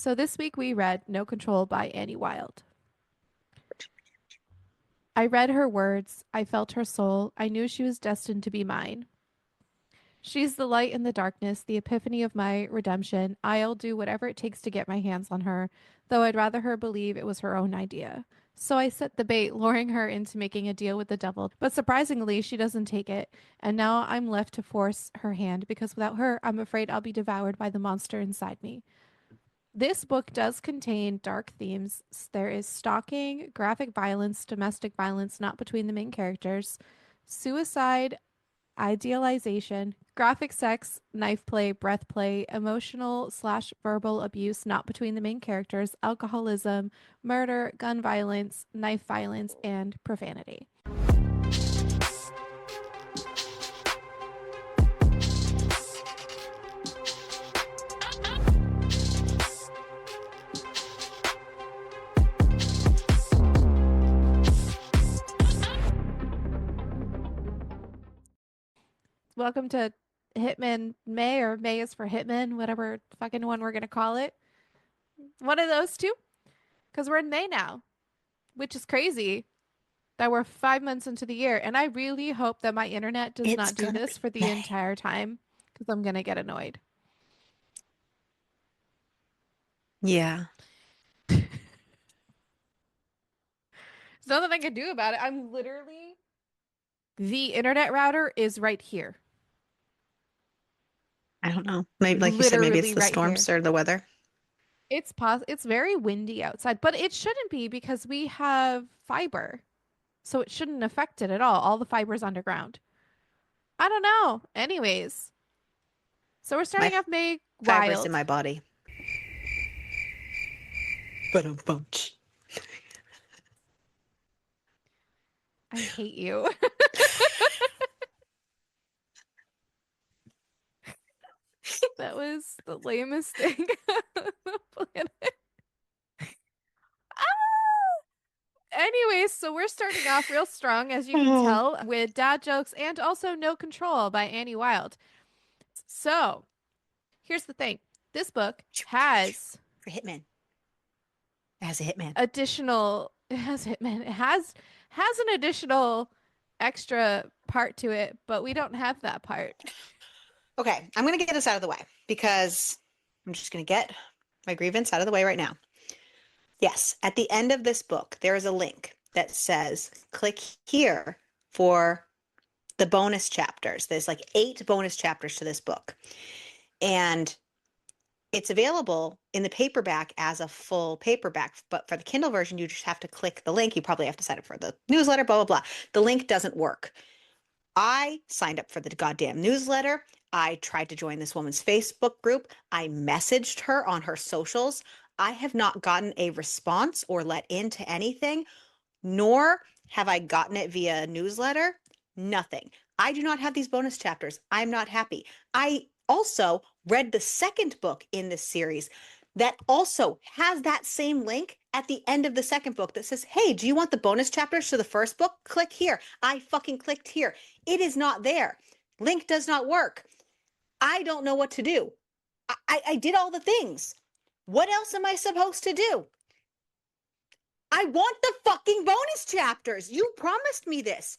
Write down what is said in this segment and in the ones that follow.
So this week we read No Control by Annie Wilde. I read her words. I felt her soul. I knew she was destined to be mine. She's the light in the darkness, the epiphany of my redemption. I'll do whatever it takes to get my hands on her, though I'd rather her believe it was her own idea. So I set the bait, luring her into making a deal with the devil. But surprisingly, she doesn't take it. And now I'm left to force her hand because without her, I'm afraid I'll be devoured by the monster inside me. This book does contain dark themes. There is stalking, graphic violence, domestic violence not between the main characters, suicide, idealization, graphic sex, knife play, breath play, emotional slash verbal abuse not between the main characters, alcoholism, murder, gun violence, knife violence, and profanity. Welcome to Hitman May, or May is for Hitman, whatever fucking one we're going to call it. One of those two, because we're in May now, which is crazy that we're 5 months into the year. And I really hope that my internet does It's not do gonna this be for the May. entire time because I'm going to get annoyed. Yeah. There's nothing I can do about it. I'm literally, the internet router is right here. I don't know. Maybe, like you said, maybe it's Literally the right here. storms or the weather. It's very windy outside, but it shouldn't be because we have fiber. So it shouldn't affect it at all. All the fiber's underground. I don't know. Anyways, so we're My starting off May fiber's in wild. my body. But a bunch. I hate you. That was the lamest thing on the planet. Anyways, so we're starting off real strong, as you can Oh. tell, with dad jokes and also No Control by Annie Wilde. So here's the thing. This book has For Hitman. It has a Hitman. it has Hitman. It has an additional extra part to it, but we don't have that part. Okay, I'm gonna get this out of the way because I'm just gonna get my grievance out of the way right now. Yes, at the end of this book, there is a link that says click here for the bonus chapters. There's like 8 bonus chapters to this book. And it's available in the paperback as a full paperback, but for the Kindle version, you just have to click the link. You probably have to sign up for the newsletter, blah, blah, blah. The link doesn't work. I signed up for the goddamn newsletter. I tried to join this woman's Facebook group. I messaged her on her socials. I have not gotten a response or let into anything, nor have I gotten it via newsletter. Nothing. I do not have these bonus chapters. I'm not happy. I also read the second book in this series that also has that same link at the end of the second book that says, hey, do you want the bonus chapters to the first book? Click here. I fucking clicked here. It is not there. Link does not work. I don't know what to do. I did all the things. What else am I supposed to do? I want the fucking bonus chapters. You promised me this.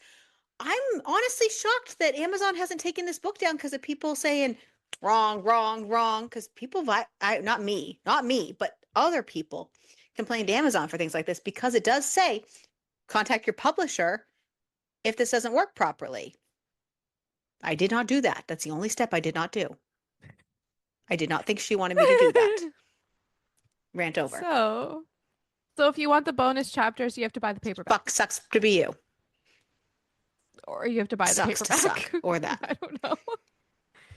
I'm honestly shocked that Amazon hasn't taken this book down because of people saying wrong, wrong, wrong. Because people, not me, but other people complain to Amazon for things like this because it does say contact your publisher if this doesn't work properly. I did not do that. That's the only step I did not do. I did not think she wanted me to do that. Rant over. So, so if you want the bonus chapters, you have to buy the Fuck paperback, sucks to be you. or you have to buy the Sucks to paperback. suck. Or that. I don't know.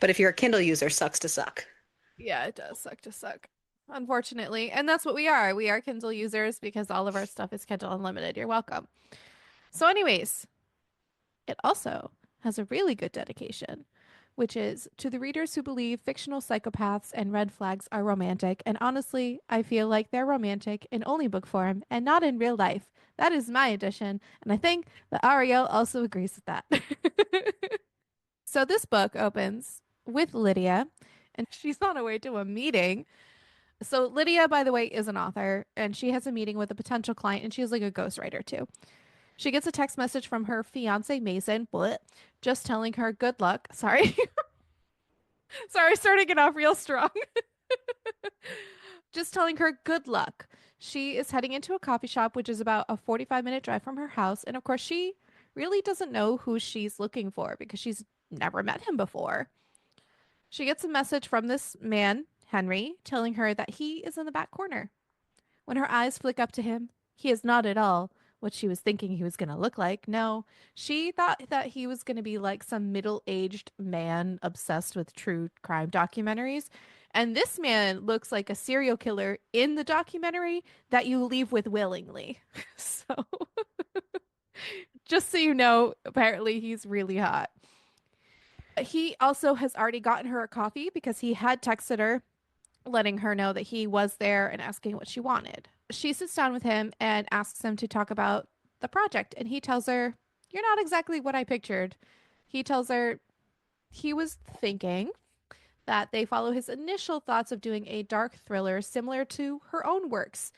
But if you're a Kindle user, sucks to suck. Yeah, it does suck to suck, unfortunately. And that's what we are. We are Kindle users because all of our stuff is Kindle Unlimited. You're welcome. So, anyways, it also has a really good dedication, which is to the readers who believe fictional psychopaths and red flags are romantic. And honestly, I feel like they're romantic in only book form and not in real life. That is my edition. And I think that Ariel also agrees with that. So this book opens with Lydia, and she's on her way to a meeting So Lydia, by the way, is an author and she has a meeting with a potential client and she's like a ghostwriter too. She gets a text message from her fiance Mason, bleh, just telling her good luck. Sorry. Sorry, starting it off real strong. Just telling her good luck. She is heading into a coffee shop, which is about a 45-minute drive from her house. And of course, she really doesn't know who she's looking for because she's never met him before. She gets a message from this man, Henry, telling her that he is in the back corner. When her eyes flick up to him, he is not at all what she was thinking he was going to look like. No, she thought that he was going to be like some middle-aged man obsessed with true crime documentaries. And this man looks like a serial killer in the documentary that you leave with willingly. So, just so you know, apparently he's really hot. He also has already gotten her a coffee because he had texted her letting her know that he was there and asking what she wanted. She sits down with him and asks him to talk about the project. And he tells her, "You're not exactly what I pictured." He tells her he was thinking that they follow his initial thoughts of doing a dark thriller similar to her own works.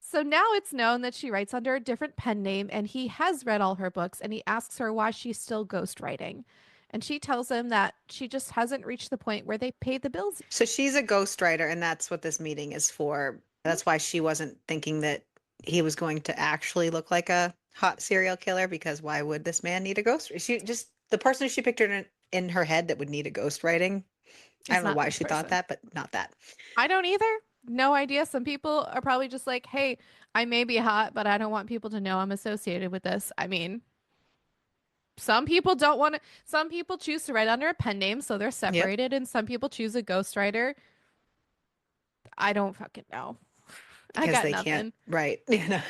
So now it's known that she writes under a different pen name and he has read all her books and he asks her why she's still ghostwriting. And she tells him that she just hasn't reached the point where they pay the bills. So she's a ghostwriter, and that's what this meeting is for. That's why she wasn't thinking that he was going to actually look like a hot serial killer, because why would this man need a ghost? She just, the person she pictured in her head that would need a ghostwriting. I It's don't know not why this she thought person. that, but not that. I don't either. No idea. Some people are probably just like, hey, I may be hot, but I don't want people to know I'm associated with this. I mean, some people don't want to, some people choose to write under a pen name, so they're Yep. separated, and some people choose a ghostwriter. I don't fucking know. I Because got they can't nothing. write. Yeah,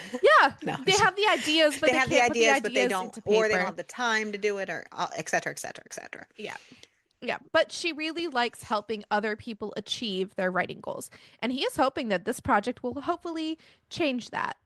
No. they have the ideas, but They they have the can't put the ideas, but they ideas don't, into or they don't paper. have the time to do it, or et cetera, et cetera, et cetera. Yeah. Yeah, but she really likes helping other people achieve their writing goals. And he is hoping that this project will hopefully change that.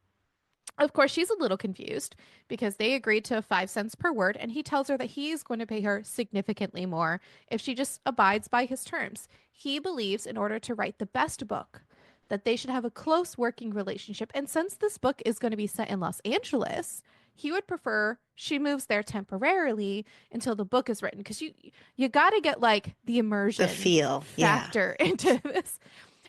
Of course, she's a little confused because they agreed to 5 cents per word, and he tells her that he is going to pay her significantly more if she just abides by his terms. He believes in order to write the best book, that they should have a close working relationship. And since this book is going to be set in Los Angeles, he would prefer she moves there temporarily until the book is written because you got to get like the The immersion feel. Yeah. factor into this.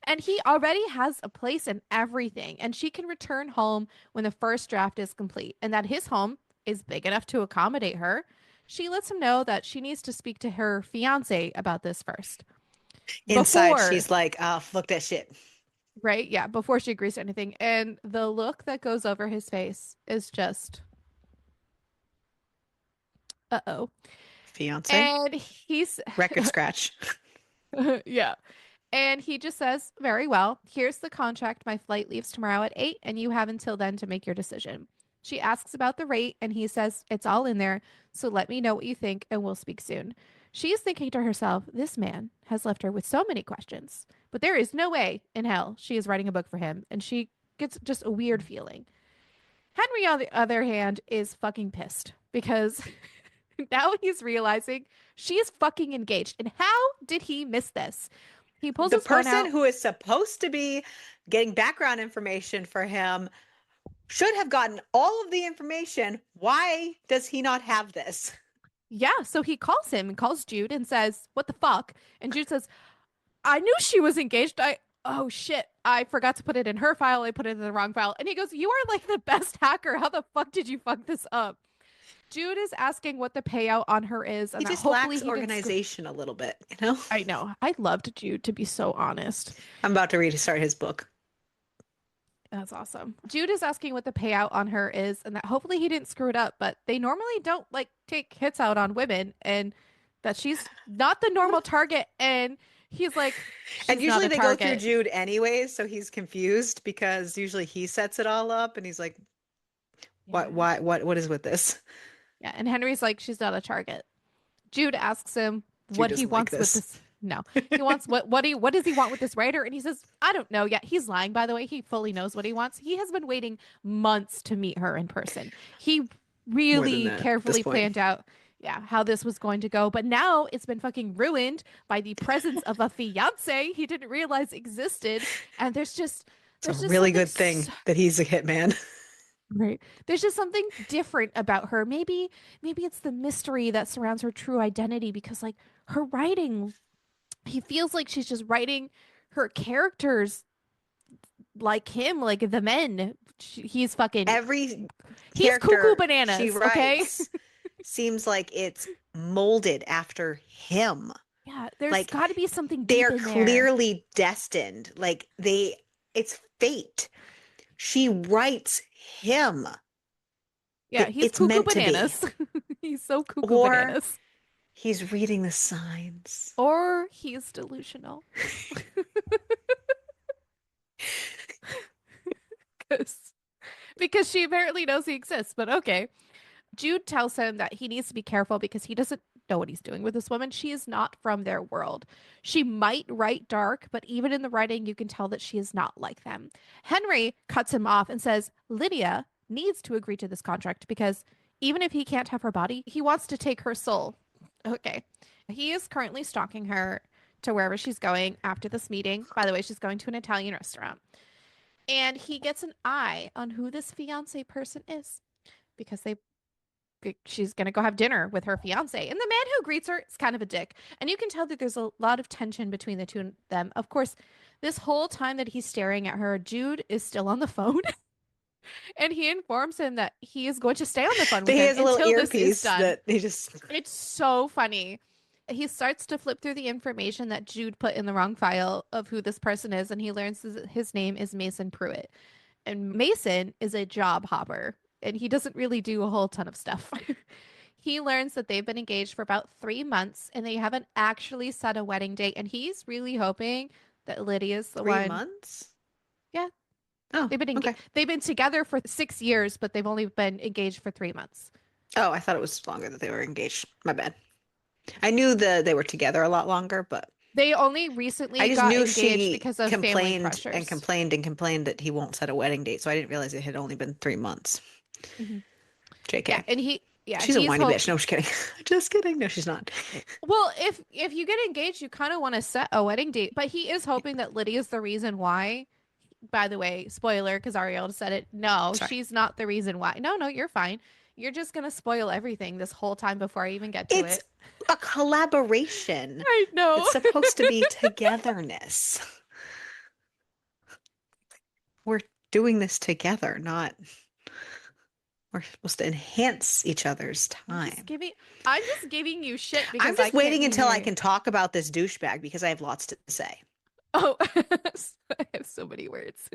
And he already has a place and everything, and she can return home when the first draft is complete, and that his home is big enough to accommodate her. She lets him know that she needs to speak to her fiance about this first. Inside, Before, she's like, oh, look that shit. right? Yeah, before she agrees to anything. And the look that goes over his face is just, uh-oh. Fiance. And he's, Record scratch. yeah. And he just says, "Very well. Here's the contract. My flight leaves tomorrow at 8, and you have until then to make your decision." She asks about the rate, and he says, "It's all in there. So let me know what you think, and we'll speak soon." She is thinking to herself, this man has left her with so many questions, but there is no way in hell she is writing a book for him. And she gets just a weird feeling. Henry, on the other hand, is fucking pissed because now he's realizing she is fucking engaged. And how did he miss this? He pulls The his phone person out. who is supposed to be getting background information for him should have gotten all of the information. Why does he not have this? Yeah, so he calls him and calls Jude and says, "What the fuck?" And Jude says, "I knew she was engaged. Oh shit, I forgot to put it in her file. I put it in the wrong file." And he goes, "You are like the best hacker. How the fuck did you fuck this up?" Jude is asking what the payout on her is He and that just hopefully lacks he didn't screw. organization a little bit, you know? I know. I loved Jude, to be so honest. I'm about to read start his book. That's awesome. Jude is asking what the payout on her is and that hopefully he didn't screw it up, but they normally don't like take hits out on women and that she's not the normal target. And he's like, And she's not usually a they go through target. Jude anyways, so he's confused because usually he sets it all up and he's like, what, Yeah. what is with this? Yeah. And Henry's like, she's not a target. Jude asks him Jude what he doesn't like wants with this. this. No, he wants what does he want with this writer? And he says, "I don't know yet." He's lying, by the way. He fully knows what he wants. He has been waiting months to meet her in person. He More than really that at this carefully point. planned out. yeah, how this was going to go. But now it's been fucking ruined by the presence of a fiance he didn't realize existed. And It's a there's just really something good so thing that he's a hitman. right. There's just something different about her. Maybe it's the mystery that surrounds her true identity because like her writing, he feels like she's just writing her characters like him, like the men. He's fucking Every he's cuckoo character she bananas, okay? writes seems like it's molded after him. Yeah, there's Like got to be something they deep are in there. clearly destined. Like it's fate. She writes him. Yeah, he's It's cuckoo meant to be. bananas. He's so cuckoo Or bananas. he's reading the signs. Or he's delusional. 'Cause- because she apparently knows he exists, but okay. Jude tells him that he needs to be careful because he doesn't know what he's doing with this woman. She is not from their world. She might write dark, but even in the writing, you can tell that she is not like them. Henry cuts him off and says Lydia needs to agree to this contract because even if he can't have her body, he wants to take her soul. Okay. He is currently stalking her to wherever she's going after this meeting. By the way, she's going to an Italian restaurant. And he gets an eye on who this fiance person is because she's gonna go have dinner with her fiance. And the man who greets her is kind of a dick. And you can tell that there's a lot of tension between the two of them. Of course, this whole time that he's staring at her, Jude is still on the phone. And he informs him that he is going to stay on the phone But with he him has a little until this is earpiece done. that he just It's so funny. He starts to flip through the information that Jude put in the wrong file of who this person is, and he learns his name is Mason Pruitt. And Mason is a job hopper, and he doesn't really do a whole ton of stuff. He learns that they've been engaged for about 3 months and they haven't actually set a wedding date. And he's really hoping that Lydia's the three one. months. Yeah, Oh, okay. they've been together for 6 years, but they've only been engaged for 3 months. Oh, I thought it was longer that they were engaged. My bad. I knew they were together a lot longer, but They only I recently just got knew engaged she because of family complained and pressures. complained and complained that he won't set a wedding date. So I didn't realize it had only been 3 months. Mhm. Yeah, JK. and yeah, She's a he's whiny hope. bitch. No, I'm just kidding. Just kidding. No, she's not. Well, if you get engaged, you kind of want to set a wedding date, but he is hoping that Lydia's the reason why. By the way, spoiler, because Ariel said it. No, Sorry. she's not the reason why. No, you're fine. You're just gonna spoil everything this whole time before I even get to It's it. a collaboration. I know. It's supposed to be togetherness. We're doing this together, not we're supposed to enhance each other's I'm just time. giving I'm just giving you shit I'm because I just can't waiting be until I married. can talk about this douchebag because I have lots to say. Oh, I have so many words.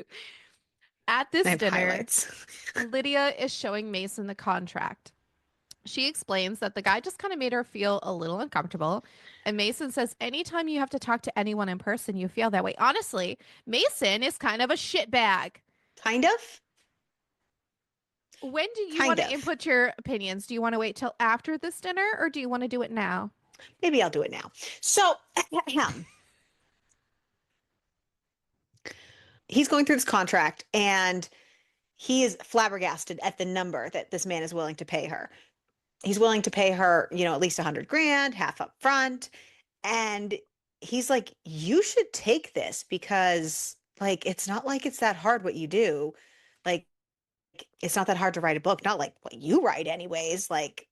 At I this have dinner, highlights. Lydia is showing Mason the contract. She explains that the guy just kind of made her feel a little uncomfortable. And Mason says, anytime you have to talk to anyone in person, you feel that way. Honestly, Mason is kind of a shitbag. Kind of. When do you Kind want to of. input your opinions? Do you want to wait till after this dinner or do you want to do it now? Maybe I'll do it now. So, he's going through this contract and he is flabbergasted at the number that this man is willing to pay her. He's willing to pay her, at least 100 grand, half up front. And he's like, you should take this because like it's not like it's that hard what you do. Like it's not that hard to write a book, not like what you write anyways. Like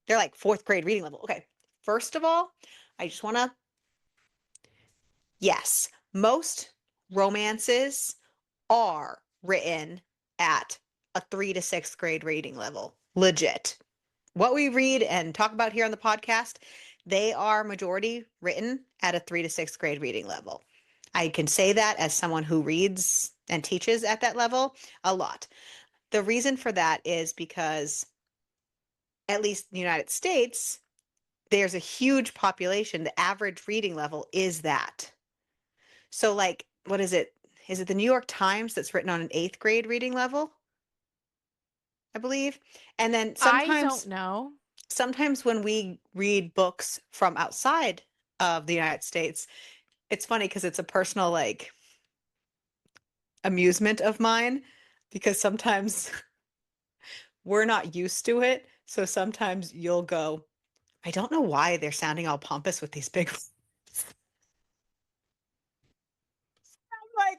they're like fourth grade reading level. Okay. First of all, I just want to yes, most romances are written at a 3 to 6th grade reading level. Legit. What we read and talk about here on the podcast, they are majority written at a 3 to 6th grade reading level. I can say that as someone who reads and teaches at that level a lot. The reason for that is because, at least in the United States, there's a huge population. The average reading level is that. So, like, what is it? Is it the New York Times that's written on an 8th grade reading level? I believe. And then I don't sometimes know. sometimes when we read books from outside of the United States, it's funny because it's a personal like amusement of mine because sometimes we're not used to it. So sometimes you'll go, I don't know why they're sounding all pompous with these big words. I'm like,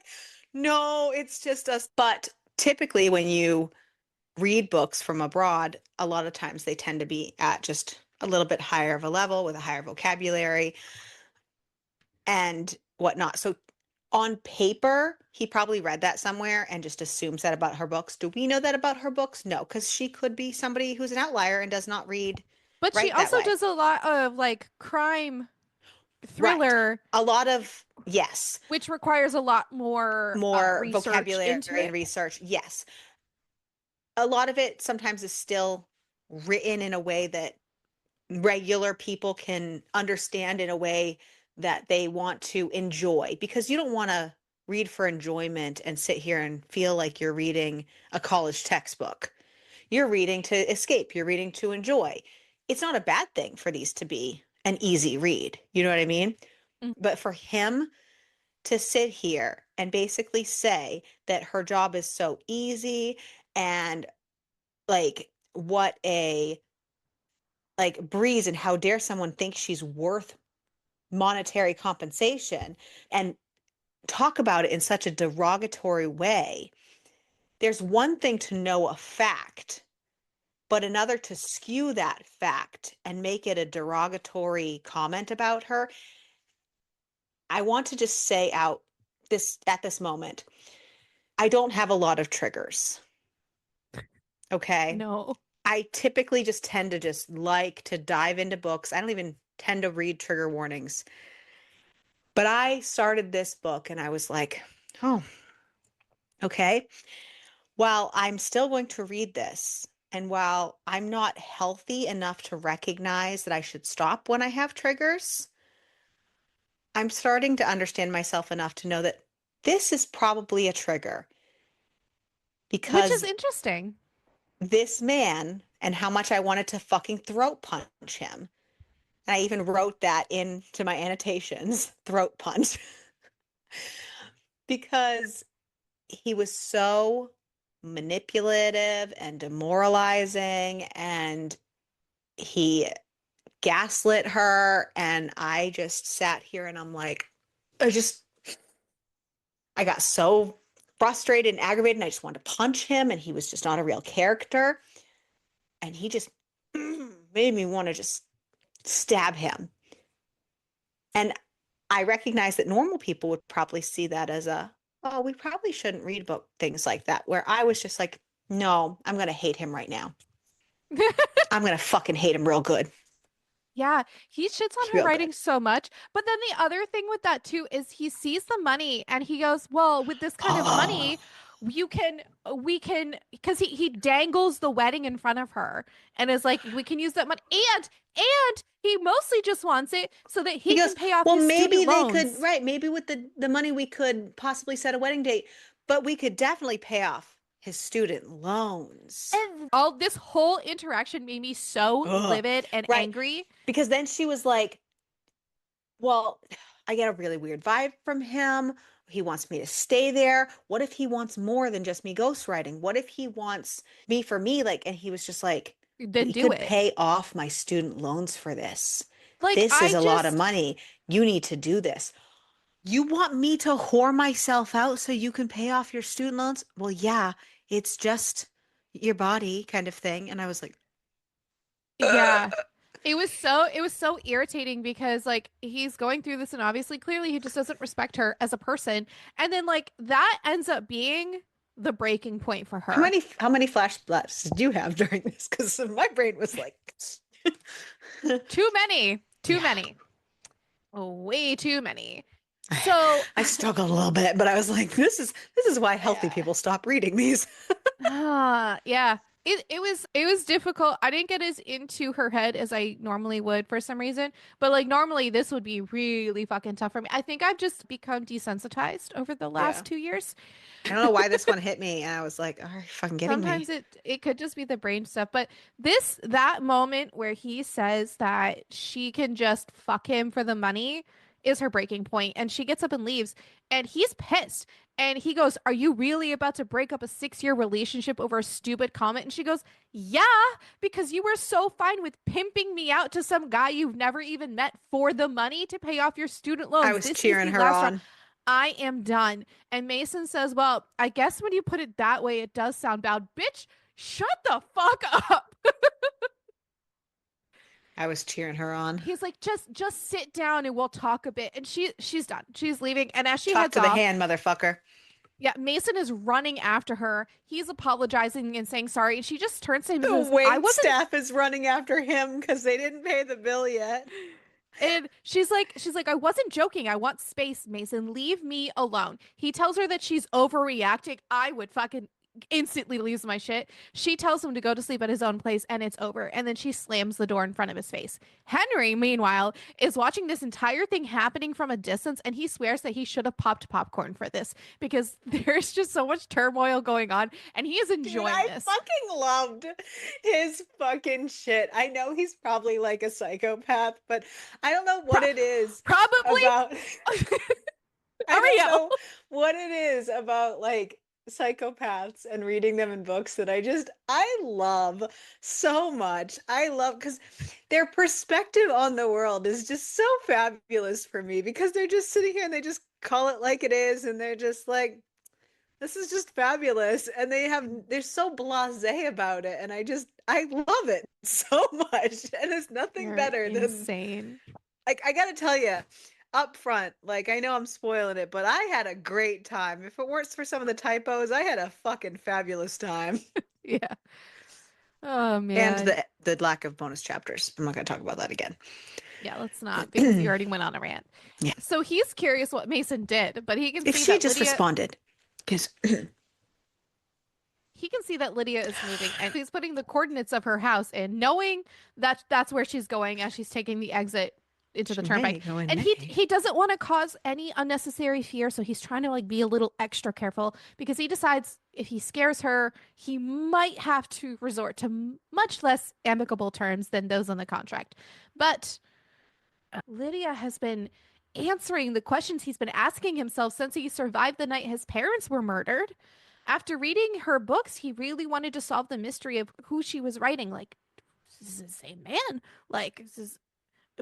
no, it's just us. But typically, when you read books from abroad, a lot of times they tend to be at just a little bit higher of a level with a higher vocabulary and whatnot. So on paper, he probably read that somewhere and just assumes that about her books. Do we know that about her books? No, because she could be somebody who's an outlier and does not But she write that also way. does a lot of like crime Right. thriller, A lot of, yes, which requires a lot more more research into vocabulary and it. research. Yes. A lot of it sometimes is still written in a way that regular people can understand in a way that they want to enjoy, because you don't want to read for enjoyment and sit here and feel like you're reading a college textbook. You're reading to escape, you're reading to enjoy. It's not a bad thing for these to be an easy read. You know what I mean? Mm. But for him to sit here and basically say that her job is so easy and like what a like breeze, and how dare someone think she's worth monetary compensation and talk about it in such a derogatory way. There's one thing to know a fact, but another to skew that fact and make it a derogatory comment about her. I want to just say out this at this moment, I don't have a lot of triggers. Okay. No. I typically just tend to just like to dive into books. I don't even tend to read trigger warnings. But I started this book and I was like, oh, okay. While I'm still going to read this, and while I'm not healthy enough to recognize that I should stop when I have triggers, I'm starting to understand myself enough to know that this is probably a trigger Which is because interesting. this man and how much I wanted to fucking throat punch him. And I even wrote that into my annotations, throat punch, because he was so manipulative and demoralizing, and he gaslit her. And I just sat here and I'm like, I just, I got so frustrated and aggravated and I just wanted to punch him. And he was just not a real character. And he just made me want to just stab him. And I recognize that normal people would probably see that as a, oh, we probably shouldn't read about things like that. Where I was just like, no, I'm going to hate him right now. I'm going to fucking hate him real good. Yeah, he shits on her Real good. writing so much. But then the other thing with that too is he sees the money and he goes, "Well, with this kind of Oh, money, you can we can because he dangles the wedding in front of her and is like, we can use that money and he mostly just wants it so that he he goes, can pay off well, his maybe student they could, loans. right? Maybe with the money we could possibly set a wedding date, but we could definitely pay off his student loans. And all this whole interaction made me so Ugh. livid and Right. angry. Because then she was like, well, I get a really weird vibe from him. He wants me to stay there. What if he wants more than just me ghostwriting? What if he wants me for me? Like, and he was just like, Then we do could it. pay off my student loans for this. Like This is I a lot of just money. You need to do this. You want me to whore myself out so you can pay off your student loans? Well, yeah, it's just your body kind of thing. And I was like, yeah. It was so irritating because like he's going through this and obviously clearly he just doesn't respect her as a person. And then like that ends up being the breaking point for her. how many flashbacks did you have during this? Because my brain was like, Too many. Too yeah. many. Way too many. So I struggled a little bit, but I was like, this is why healthy people stop reading these. yeah. It was difficult. I didn't get as into her head as I normally would for some reason, but like normally this would be really fucking tough for me. I think I've just become desensitized over the Yeah. last 2 years. I don't know why this one hit me, and I was like, are you fucking kidding Sometimes me? it could just be the brain stuff, but that moment where he says that she can just fuck him for the money is her breaking point. And she gets up and leaves, and he's pissed. And he goes, "Are you really about to break up a 6-year relationship over a stupid comment?" And she goes, "Yeah, because you were so fine with pimping me out to some guy you've never even met for the money to pay off your student I loans. was This is cheering the her last straw. on. I am done." And Mason says, "Well, I guess when you put it that way, it does sound bad. Bitch, shut the fuck up." I was cheering her on. He's like, just sit down and we'll talk a bit. And she's done. She's leaving. And as she Talk heads to the off, hand, motherfucker. yeah, Mason is running after her. He's apologizing and saying sorry. And she just turns to him and The says, "I wait wasn't." staff is running after him because they didn't pay the bill yet. And she's like, "I wasn't joking. I want space, Mason. Leave me alone." He tells her that she's overreacting. I would fucking instantly lose my shit. She tells him to go to sleep at his own place, and it's over. And then she slams the door in front of his face. Henry, meanwhile, is watching this entire thing happening from a distance, and he swears that he should have popped popcorn for this because there's just so much turmoil going on, and he is Dude, enjoying I this. fucking loved his fucking shit. I know he's probably like a psychopath, but I don't know what it is Probably about. I don't Ariel. know what it is about like psychopaths and reading them in books that I love so much. I love because their perspective on the world is just so fabulous for me because they're just sitting here and they just call it like it is and they're just like this is just fabulous and they're so blasé about it and I love it so much and there's nothing You're better than insane. like I gotta tell you up front, like I know I'm spoiling it, but I had a great time. If it weren't for some of the typos, I had a fucking fabulous time. Yeah. Oh And man. the lack of bonus chapters. I'm not gonna talk about that again. Yeah, let's not because you already went on a rant. Yeah. So he's curious what Mason did, but he can If see she that just Lydia responded. Because he can see that Lydia is moving and he's putting the coordinates of her house in, knowing that that's where she's going as she's taking the exit into the turnpike. And he doesn't want to cause any unnecessary fear, so he's trying to like be a little extra careful because he decides if he scares her, he might have to resort to much less amicable terms than those on the contract. But Lydia has been answering the questions he's been asking himself since he survived the night his parents were murdered. After reading her books, he really wanted to solve the mystery of who she was writing. Like, this is the same man. Like, this is,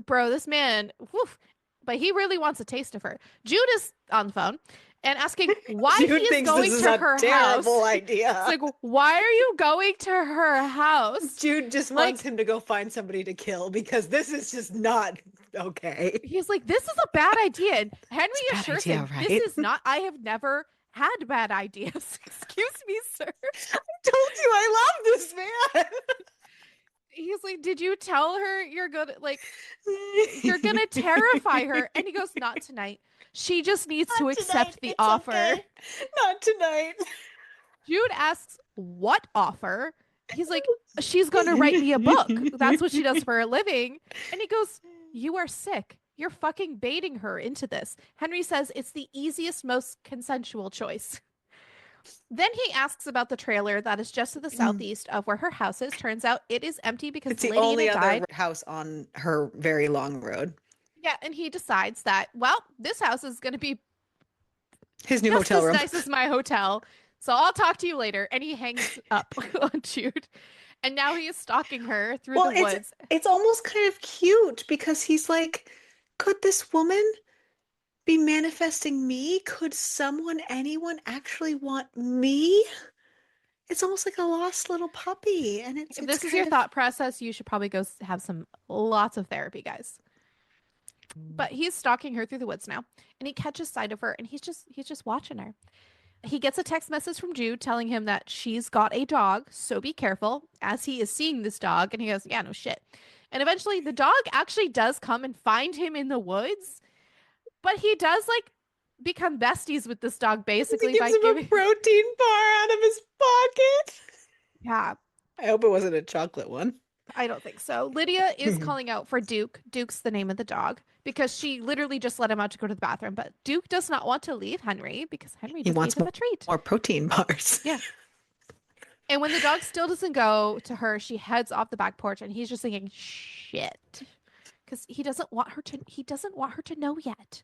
bro, this man, woof. But he really wants a taste of her. Jude is on the phone and asking why Jude he is thinks going this is to a her house. terrible idea. It's like, why are you going to her house? Jude just Like- wants him to go find somebody to kill because this is just not okay. He's like, this is a bad idea. And Henry It's a bad assures idea, him, right? this is not, I have never had bad ideas. Excuse me, sir. I told you I love this man. He's like, did you tell her you're gonna like you're gonna terrify her? And he goes, not tonight. She just needs to Not accept tonight, the it's offer. okay. Not tonight. Jude asks, what offer? He's like, she's gonna write me a book. That's what she does for a living. And he goes, you are sick. You're fucking baiting her into this. Henry says it's the easiest, most consensual choice. Then he asks about the trailer that is just to the southeast of where her house is. Turns out it is empty because It's the Lady only Anna other died. house on her very long road. Yeah, and he decides that, well, this house is going to be His new just hotel as room. nice as my hotel. So I'll talk to you later. And he hangs up on Jude. And now he is stalking her through Well, the woods. it's almost kind of cute because he's like, could this woman be manifesting me? Could anyone actually want me? It's almost like a lost little puppy. And If this is your thought process, you should probably go have lots of therapy, guys. But he's stalking her through the woods now, and he catches sight of her, and he's just watching her. He gets a text message from Jude telling him that she's got a dog, so be careful, as he is seeing this dog, and he goes, yeah, no shit. And eventually the dog actually does come and find him in the woods, but he does like become besties with this dog basically he by gives him giving a protein bar out of his pocket. Yeah, I hope it wasn't a chocolate one. I don't think so. Lydia is calling out for Duke. Duke's the name of the dog because she literally just let him out to go to the bathroom. But Duke does not want to leave Henry because Henry just wants gave him a treat. More protein bars. Yeah. And when the dog still doesn't go to her, she heads off the back porch and he's just thinking, shit. because he doesn't want her to know yet.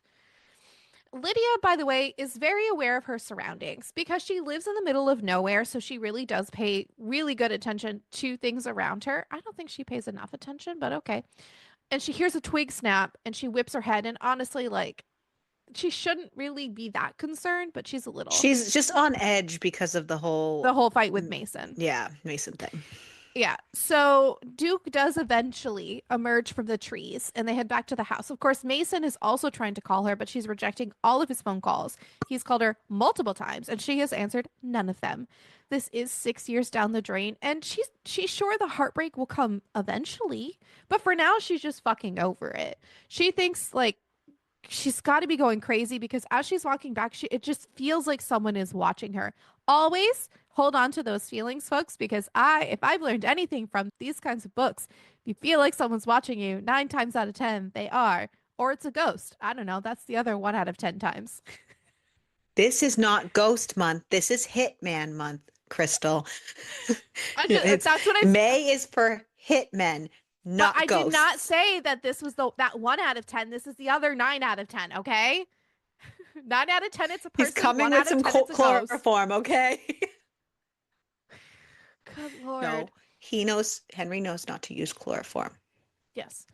Lydia, by the way, is very aware of her surroundings because she lives in the middle of nowhere, so she really does pay really good attention to things around her. I don't think she pays enough attention, but okay. And she hears a twig snap and she whips her head, and honestly, like, she shouldn't really be that concerned, but she's a little. She's just on edge because of The whole fight with Mason. yeah, Mason thing. Yeah. So Duke does eventually emerge from the trees and they head back to the house. Of course, Mason is also trying to call her, but she's rejecting all of his phone calls. He's called her multiple times and she has answered none of them. This is 6 years down the drain, and she's sure the heartbreak will come eventually, but for now she's just fucking over it. She thinks like she's got to be going crazy because as she's walking back, it just feels like someone is watching her. Always hold on to those feelings, folks, because if I've learned anything from these kinds of books, if you feel like someone's watching you, 9 times out of 10, they are. Or it's a ghost. I don't know. That's the other 1 out of 10 times. This is not Ghost Month. This is Hitman Month, Crystal. That's what I. May is for hitmen, not but I ghosts. did not say that this was that 1 out of 10. This is the other 9 out of 10. Okay, 9 out of 10. It's a person. He's coming with some chloroform. Okay. Good Lord. No, he knows. Henry knows not to use chloroform. Yes.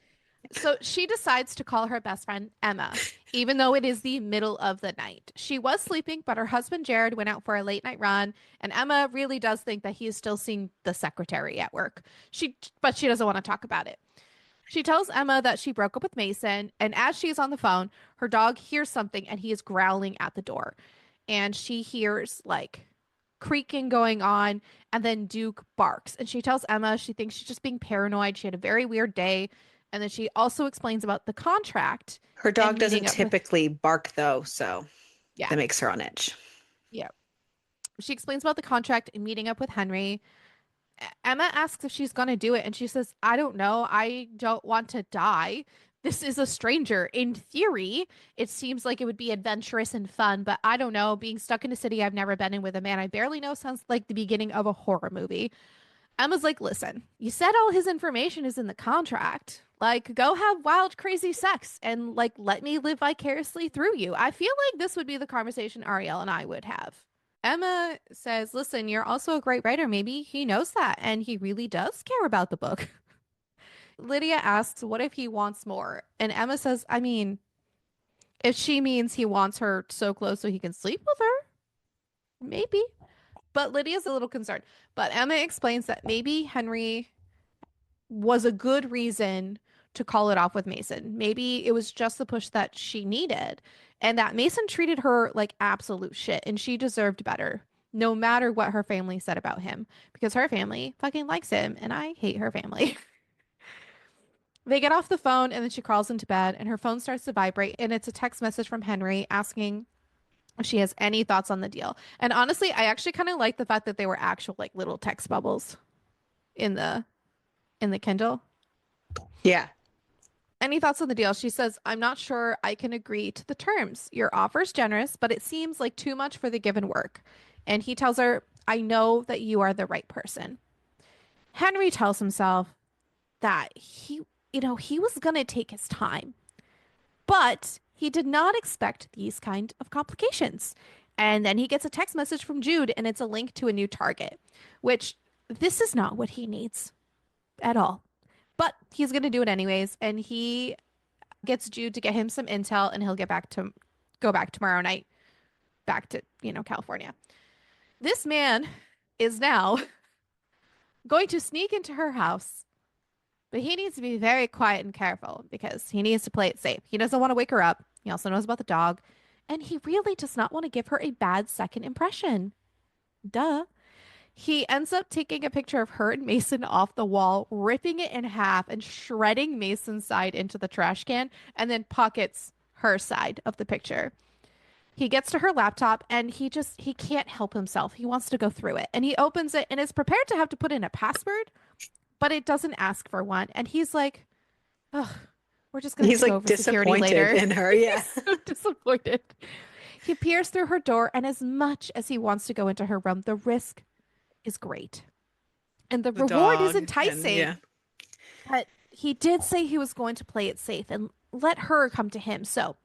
So she decides to call her best friend Emma, even though it is the middle of the night. She was sleeping, but her husband Jared went out for a late night run, and Emma really does think that he is still seeing the secretary at work. But she doesn't want to talk about it. She tells Emma that she broke up with Mason, and as she's on the phone, her dog hears something and he is growling at the door. And she hears like creaking going on, and then Duke barks. And she tells Emma she thinks she's just being paranoid. She had a very weird day. And then she also explains about the contract. Her dog doesn't typically bark, though, so yeah, that makes her on edge. Yeah. She explains about the contract and meeting up with Henry. Emma asks if she's going to do it, and she says, I don't know. I don't want to die. This is a stranger. In theory, it seems like it would be adventurous and fun, but I don't know. Being stuck in a city I've never been in with a man I barely know sounds like the beginning of a horror movie. Emma's like, listen, you said all his information is in the contract. Like, go have wild, crazy sex and, like, let me live vicariously through you. I feel like this would be the conversation Ariel and I would have. Emma says, listen, you're also a great writer. Maybe he knows that and he really does care about the book. Lydia asks, what if he wants more? And Emma says, I mean, if she means he wants her so close so he can sleep with her, maybe. But Lydia's a little concerned. But Emma explains that maybe Henry was a good reason to call it off with Mason. Maybe it was just the push that she needed, and that Mason treated her like absolute shit, and she deserved better, no matter what her family said about him, because her family fucking likes him, and I hate her family. They get off the phone, and then she crawls into bed, and her phone starts to vibrate, and it's a text message from Henry asking if she has any thoughts on the deal. And honestly, I actually kind of like the fact that they were actual like little text bubbles in the Kindle. Yeah. Any thoughts on the deal? She says, I'm not sure I can agree to the terms. Your offer's generous, but it seems like too much for the given work. And he tells her, I know that you are the right person. Henry tells himself that he was going to take his time, but he did not expect these kind of complications. And then he gets a text message from Jude, and it's a link to a new target, which this is not what he needs at all. But he's going to do it anyways, and he gets Jude to get him some intel, and he'll go back tomorrow night, back to, California. This man is now going to sneak into her house, but he needs to be very quiet and careful because he needs to play it safe. He doesn't want to wake her up. He also knows about the dog, and he really does not want to give her a bad second impression. Duh. He ends up taking a picture of her and Mason off the wall, ripping it in half and shredding Mason's side into the trash can, and then pockets her side of the picture. He gets to her laptop and he can't help himself. He wants to go through it, and he opens it and is prepared to have to put in a password, but it doesn't ask for one. And he's like, ugh, we're just going to go over security later. In her, yeah. He's so disappointed. He peers through her door, and as much as he wants to go into her room, the risk is great. And the reward is enticing. Yeah. But he did say he was going to play it safe and let her come to him. So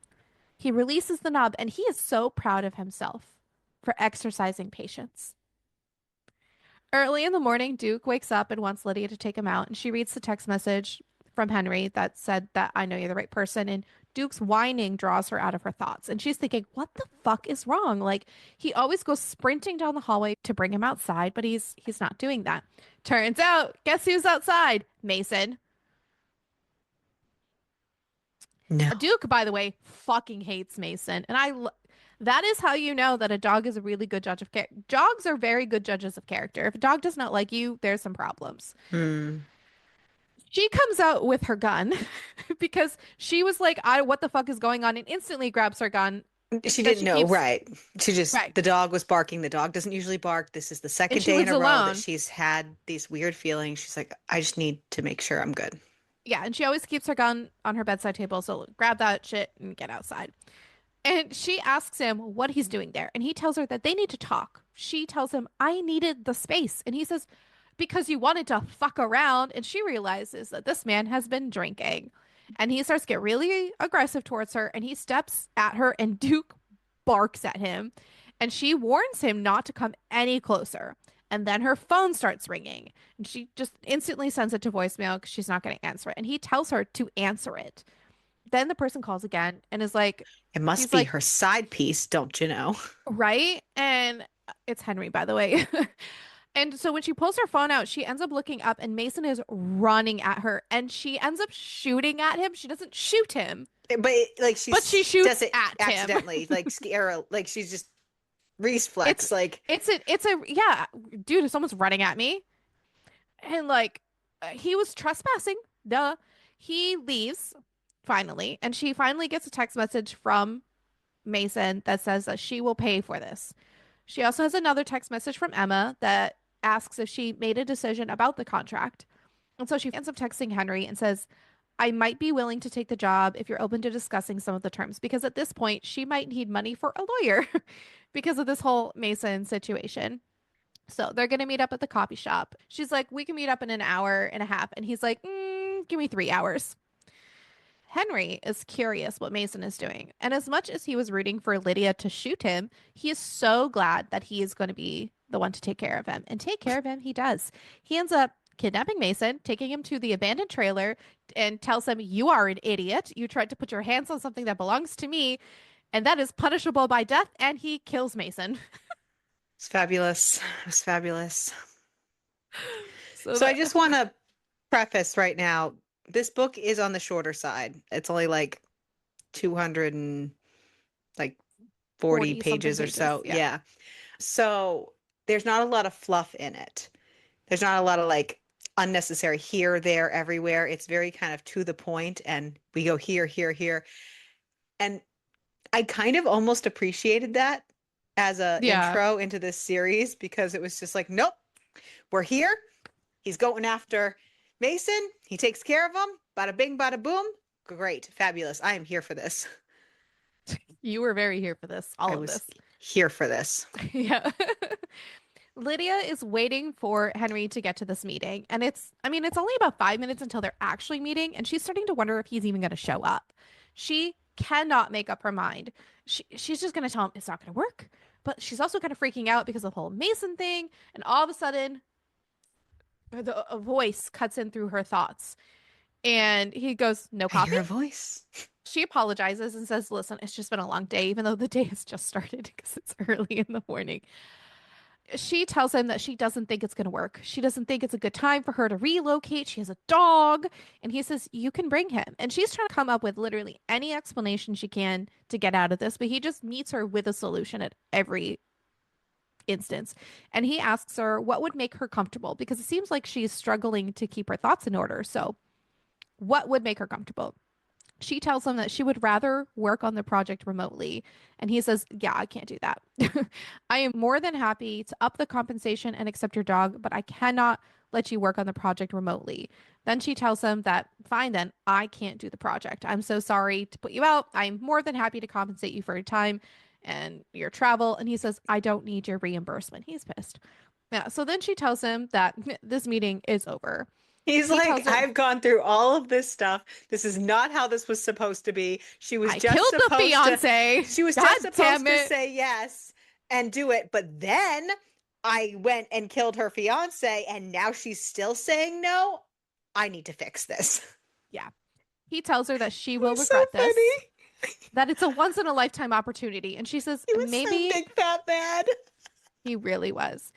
he releases the knob and he is so proud of himself for exercising patience. Early in the morning, Duke wakes up and wants Lydia to take him out, and she reads the text message from Henry that said that I know you're the right person. And Duke's whining draws her out of her thoughts. And she's thinking, what the fuck is wrong? Like he always goes sprinting down the hallway to bring him outside, but he's not doing that. Turns out, guess who's outside? Mason. No. Duke, by the way, fucking hates Mason. And that is how you know that a dog is a really good judge of character. Dogs are very good judges of character. If a dog does not like you, there's some problems. Hmm. She comes out with her gun because she was like, I what the fuck is going on? And instantly grabs her gun She because didn't she know, keeps right? She just, right. the dog was barking. The dog doesn't usually bark. This is the And second she day in lives a row that alone. she's had these weird feelings. She's like, I just need to make sure I'm good. Yeah, and she always keeps her gun on her bedside table. So grab that shit and get outside. And she asks him what he's doing there. And he tells her that they need to talk. She tells him, I needed the space. And he says, because you wanted to fuck around. And she realizes that this man has been drinking. And he starts to get really aggressive towards her. And he steps at her, and Duke barks at him. And she warns him not to come any closer. And then her phone starts ringing. And she just instantly sends it to voicemail because she's not going to answer it. And he tells her to answer it. Then the person calls again and is like, It must he's be like, her side piece, don't you know? right? And it's Henry, by the way. And so when she pulls her phone out, she ends up looking up and Mason is running at her and she ends up shooting at him. She doesn't shoot him, But like but she does shoots it at him. accidentally, like scare, like she's just It's reflex, like it's a yeah, dude, if someone's running at me and like he was trespassing, duh. He leaves finally, and she finally gets a text message from Mason that says that she will pay for this. She also has another text message from Emma that asks if she made a decision about the contract. And so she ends up texting Henry and says, I might be willing to take the job if you're open to discussing some of the terms, because at this point, she might need money for a lawyer because of this whole Mason situation. So they're going to meet up at the coffee shop. She's like, we can meet up in an hour and a half. And he's like, give me 3 hours. Henry is curious what Mason is doing. And as much as he was rooting for Lydia to shoot him, he is so glad that he is going to be the one to take care of him. And take care of him, he does. He ends up kidnapping Mason, taking him to the abandoned trailer, and tells him, you are an idiot. You tried to put your hands on something that belongs to me, and that is punishable by death. And he kills Mason. it's fabulous. It's fabulous. So So I that just want to preface right now, this book is on the shorter side. It's only like 200 and like 40 40 something pages or so. Yeah. Yeah. So there's not a lot of fluff in it. There's not a lot of like unnecessary here, there, everywhere. It's very kind of to the point, and we go here, here, here. And I kind of almost appreciated that as a Yeah. intro into this series, because it was just like, nope, we're here. He's going after Mason. He takes care of him. Bada bing, bada boom. Great. Fabulous. I am here for this. You were very here for this, all I of was this. here for this. Yeah. Lydia is waiting for Henry to get to this meeting. And it's only about 5 minutes until they're actually meeting. And she's starting to wonder if he's even going to show up. She cannot make up her mind. She's just going to tell him it's not going to work. But she's also kind of freaking out because of the whole Mason thing. And all of a sudden, a voice cuts in through her thoughts. And he goes, no I coffee. hear a voice. She apologizes and says, listen, it's just been a long day, even though the day has just started because it's early in the morning. She tells him that she doesn't think it's going to work. She doesn't think it's a good time for her to relocate. She has a dog. And he says, you can bring him. And she's trying to come up with literally any explanation she can to get out of this. But he just meets her with a solution at every instance. And he asks her what would make her comfortable, because it seems like she's struggling to keep her thoughts in order. So, what would make her comfortable? She tells him that she would rather work on the project remotely. And he says, yeah, I can't do that. I am more than happy to up the compensation and accept your dog, but I cannot let you work on the project remotely. Then she tells him that, fine, then I can't do the project. I'm so sorry to put you out. I'm more than happy to compensate you for your time and your travel. And he says, I don't need your reimbursement. He's pissed. Yeah. So then she tells him that this meeting is over. He's He tells like, her, I've gone through all of this stuff. This is not how this was supposed to be. I killed the fiance. She was God just supposed damn to it. say yes and do it. But then I went and killed her fiance, and now she's still saying no. I need to fix this. Yeah. He tells her that she will He's so regret this, funny. that it's a once in a lifetime opportunity. And she says, He was so maybe. big fat mad. He really was.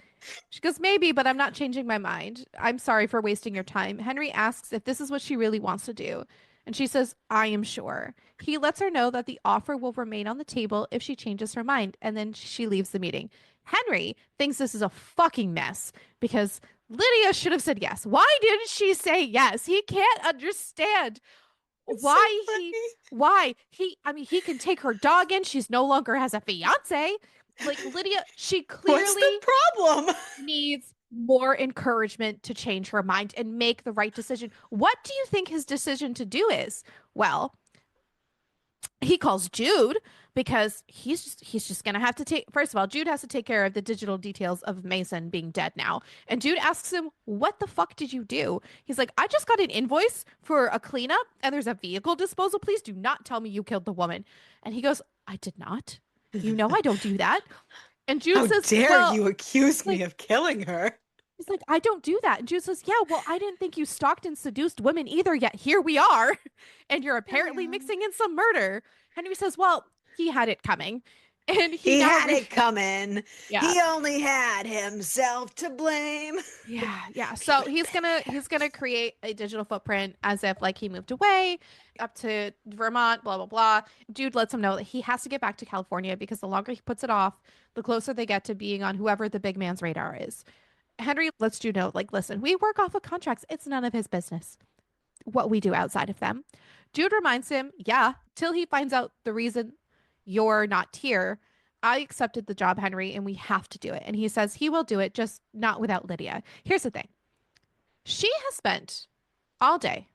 She goes, maybe, but I'm not changing my mind. I'm sorry for wasting your time. Henry asks if this is what she really wants to do. And she says, I am sure. He lets her know that the offer will remain on the table if she changes her mind. And then she leaves the meeting. Henry thinks this is a fucking mess because Lydia should have said yes. Why didn't she say yes? He can't understand It's so why he, I mean, he can take her dog in. She's no longer has a fiance. Like Lydia, she What's clearly the problem? needs more encouragement to change her mind and make the right decision. What do you think his decision to do is? Well, he calls Jude because he's just gonna have to take, first of all, Jude has to take care of the digital details of Mason being dead now. And Jude asks him, what the fuck did you do? He's like, I just got an invoice for a cleanup and there's a vehicle disposal. Please do not tell me you killed the woman. And he goes, I did not. You know I don't do that. And Jude How says, dare well, you accuse me like, of killing her? he's like, I don't do that. And Jude says, yeah, well, I didn't think you stalked and seduced women either, yet here we are. And you're apparently mixing in some murder. Henry says, well, he had it coming. And He had it coming. yeah. He only had himself to blame. Yeah. So he's gonna create a digital footprint as if like he moved away up to Vermont, blah blah blah. Jude lets him know that he has to get back to California because the longer he puts it off, the closer they get to being on whoever the big man's radar is. Henry lets Jude know, like, listen, we work off of contracts. It's none of his business what we do outside of them. Jude reminds him, yeah, till he finds out the reason you're not here. I accepted the job, Henry, and we have to do it. And he says he will do it, just not without Lydia. Here's the thing. She has spent all day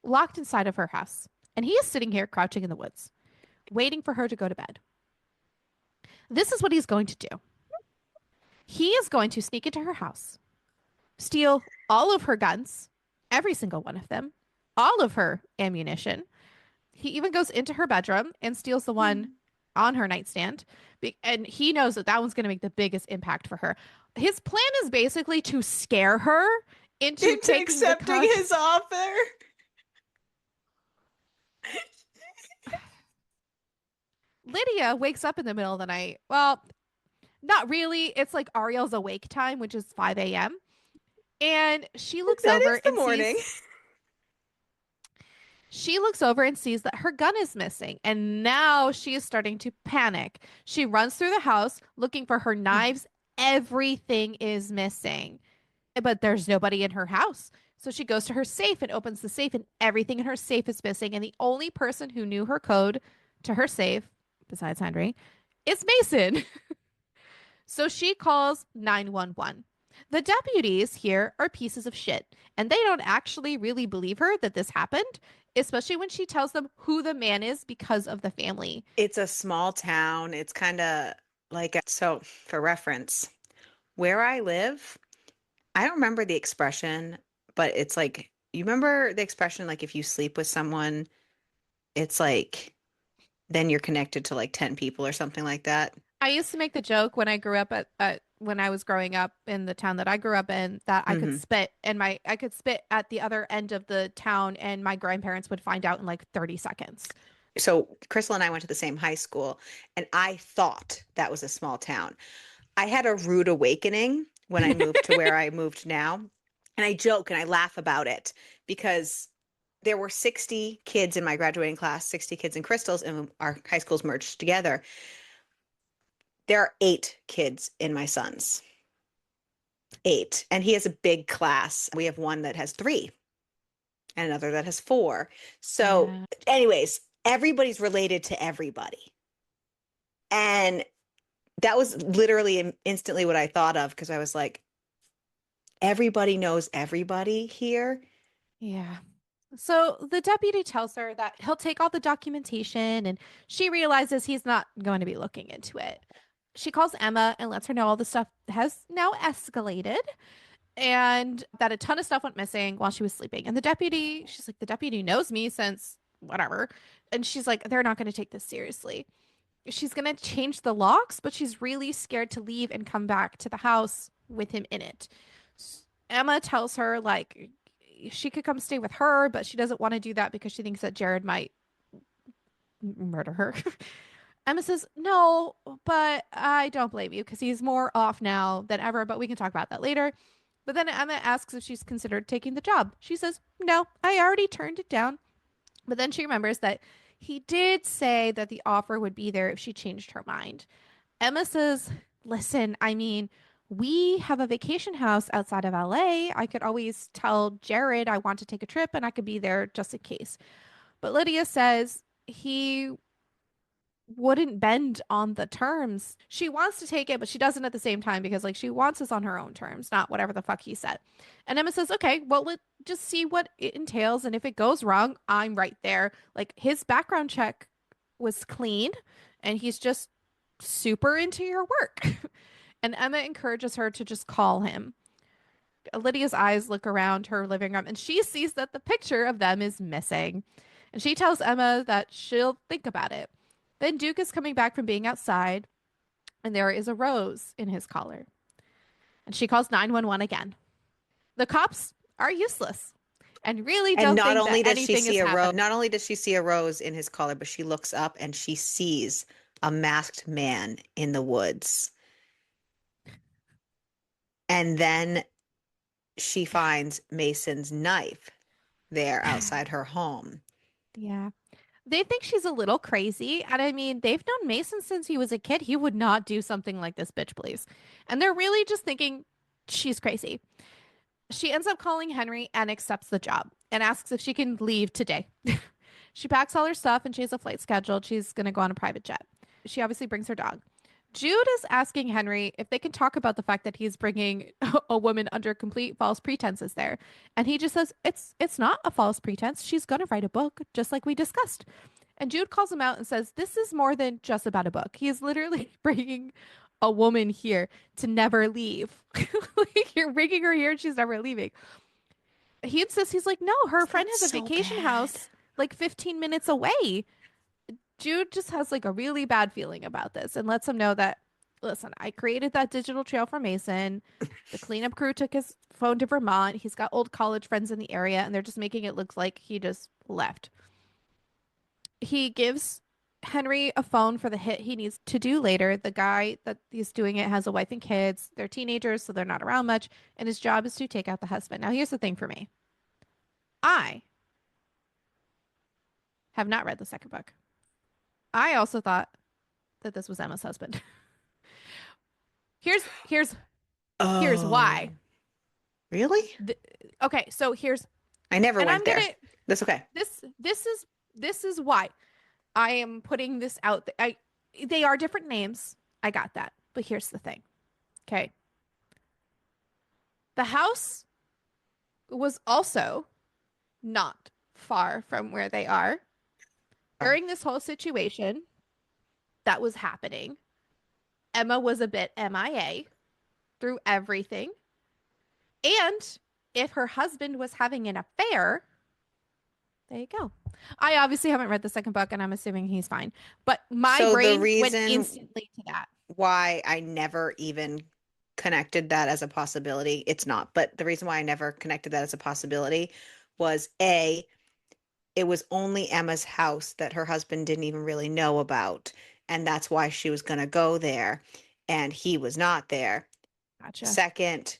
locked inside of her house, and he is sitting here crouching in the woods, waiting for her to go to bed. This is what he's going to do. He is going to sneak into her house, steal all of her guns, every single one of them, all of her ammunition. He even goes into her bedroom and steals the one on her nightstand. And he knows that that one's going to make the biggest impact for her. His plan is basically to scare her into taking accepting his offer. Lydia wakes up in the middle of the night. Well, not really. It's like Ariel's awake time, which is 5 a.m. And she looks over and sees that her gun is missing. And now she is starting to panic. She runs through the house looking for her knives. Everything is missing, but there's nobody in her house. So she goes to her safe and opens the safe, and everything in her safe is missing. And the only person who knew her code to her safe, besides Henry, is Mason. So she calls 911. The deputies here are pieces of shit, and they don't actually really believe her that this happened, especially when she tells them who the man is because of the family. It's a small town. It's kind of like, so for reference, where I live, I don't remember the expression, but it's like, you remember the expression, like if you sleep with someone, it's like, then you're connected to like 10 people or something like that. I used to make the joke when I grew up when I was growing up in the town that I grew up in that I could spit and I could spit at the other end of the town and my grandparents would find out in like 30 seconds. So Crystal and I went to the same high school, and I thought that was a small town. I had a rude awakening when I moved to where I moved now. And I joke and I laugh about it because there were 60 kids in my graduating class, 60 kids in Crystal's, and our high schools merged together. There are 8 kids in my son's. 8. And he has a big class. We have one that has 3 and another that has 4. So, anyways, everybody's related to everybody. And that was literally instantly what I thought of because I was like, everybody knows everybody here. Yeah. So the deputy tells her that he'll take all the documentation and she realizes he's not going to be looking into it. She calls Emma and lets her know all the stuff has now escalated. and that a ton of stuff went missing while she was sleeping. And the deputy, she's like, the deputy knows me since whatever. And she's like, they're not going to take this seriously. She's going to change the locks, but she's really scared to leave and come back to the house with him in it. Emma tells her, like, she could come stay with her, but she doesn't want to do that because she thinks that Jared might murder her. Emma says, no, but I don't blame you because he's more off now than ever, but we can talk about that later. But then Emma asks if she's considered taking the job. She says, no, I already turned it down. But then she remembers that he did say that the offer would be there if she changed her mind. Emma says, listen, I mean, we have a vacation house outside of LA. I could always tell Jared I want to take a trip and I could be there just in case. But Lydia says he wouldn't bend on the terms. She wants to take it, but she doesn't at the same time because like she wants us on her own terms, not whatever the fuck he said. And Emma says, "Okay, well, let's just see what it entails and if it goes wrong, I'm right there." Like his background check was clean and he's just super into your work. And Emma encourages her to just call him. Lydia's eyes look around her living room and she sees that the picture of them is missing. And she tells Emma that she'll think about it. Then Duke is coming back from being outside, and there is a rose in his collar. And she calls 911 again. The cops are useless and really And don't not think only that does she anything is see a rose, happening. not only does she see a rose in his collar, but she looks up and she sees a masked man in the woods. And then she finds Mason's knife there outside her home. Yeah. They think she's a little crazy. And I mean, they've known Mason since he was a kid. He would not do something like this, bitch, please. And they're really just thinking she's crazy. She ends up calling Henry and accepts the job and asks if she can leave today. She packs all her stuff and she has a flight scheduled. She's going to go on a private jet. She obviously brings her dog. Jude is asking Henry if they can talk about the fact that he's bringing a woman under complete false pretenses there. And he just says, it's not a false pretense. She's going to write a book, just like we discussed. And Jude calls him out and says, this is more than just about a book. He is literally bringing a woman here to never leave. Like, you're bringing her here and she's never leaving. He insists, he's like, no, her friend has a So vacation bad. house like 15 minutes away. Jude just has like a really bad feeling about this and lets him know that, listen, I created that digital trail for Mason. The cleanup crew took his phone to Vermont. He's got old college friends in the area and they're just making it look like he just left. He gives Henry a phone for the hit he needs to do later. The guy that he's doing it has a wife and kids. They're teenagers, so they're not around much. And his job is to take out the husband. Now, here's the thing for me. I have not read the second book. I also thought that this was Emma's husband. Here's here's here's Oh, why. really? The, okay, so here's I never and went I'm there. gonna That's okay. this is why I am putting this out. They are different names. I got that, but here's the thing. Okay, the house was also not far from where they are during this whole situation that was happening. Emma was a bit MIA through everything. And if her husband was having an affair, there you go. I obviously haven't read the second book and I'm assuming he's fine. But my So the brain went reason instantly to that. why I never even connected that as a possibility, it's not, but the reason why I never connected that as a possibility was A, it was only Emma's house that her husband didn't even really know about, and that's why she was going to go there, and he was not there. Gotcha. Second,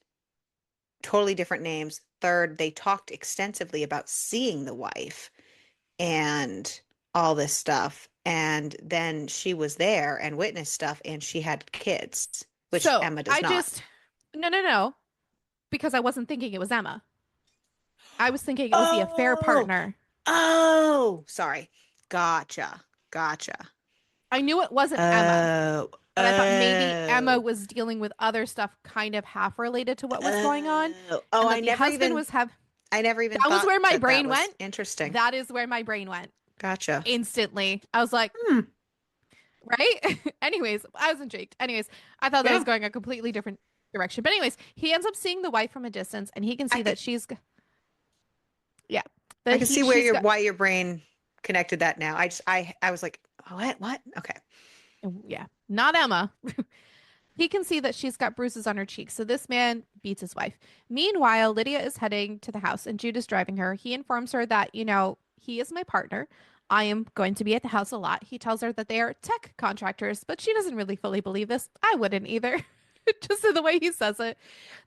totally different names. Third, they talked extensively about seeing the wife and all this stuff. And then she was there and witnessed stuff, and she had kids, which So Emma does I not. just, no, no, no, because I wasn't thinking it was Emma. I was thinking it was the affair Oh, partner. oh, sorry. Gotcha. Gotcha. I knew it wasn't Emma, Oh, but I thought maybe Emma oh, was dealing with other stuff kind of half related to what was going on, oh, and that the husband was have I never even that was thought where my that that brain was went. interesting. That is where my brain went Gotcha. instantly. I was like, Hmm. right? Anyways, I was intrigued. Anyways, I thought that was Yeah. going a completely different direction. But anyways, he ends up seeing the wife from a distance, and he can see I that yeah, I that can see where she's your got why your brain connected that now. I was like, what? Okay. yeah, not Emma. He can see that she's got bruises on her cheeks, so this man beats his wife. Meanwhile, Lydia is heading to the house and Jude is driving her. He informs her that, he is my partner. I am going to be at the house a lot. He tells her that they are tech contractors, but she doesn't really fully believe this. I wouldn't either. Just in the way he says it.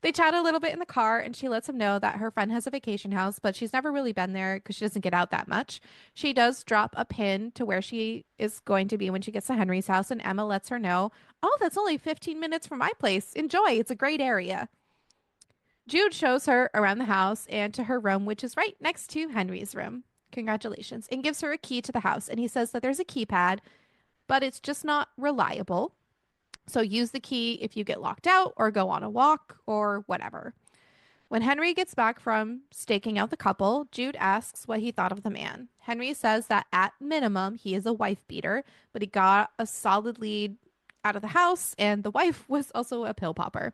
They chat a little bit in the car and she lets him know that her friend has a vacation house, but she's never really been there because she doesn't get out that much. She does drop a pin to where she is going to be when she gets to Henry's house, and Emma lets her know, oh, that's only 15 minutes from my place. Enjoy. It's a great area. Jude shows her around the house and to her room, which is right next to Henry's room. Congratulations. And gives her a key to the house. And he says that there's a keypad, but it's just not reliable. So use the key if you get locked out or go on a walk or whatever. When Henry gets back from staking out the couple, Jude asks what he thought of the man. Henry says that at minimum, he is a wife beater, but he got a solid lead out of the house, and the wife was also a pill popper.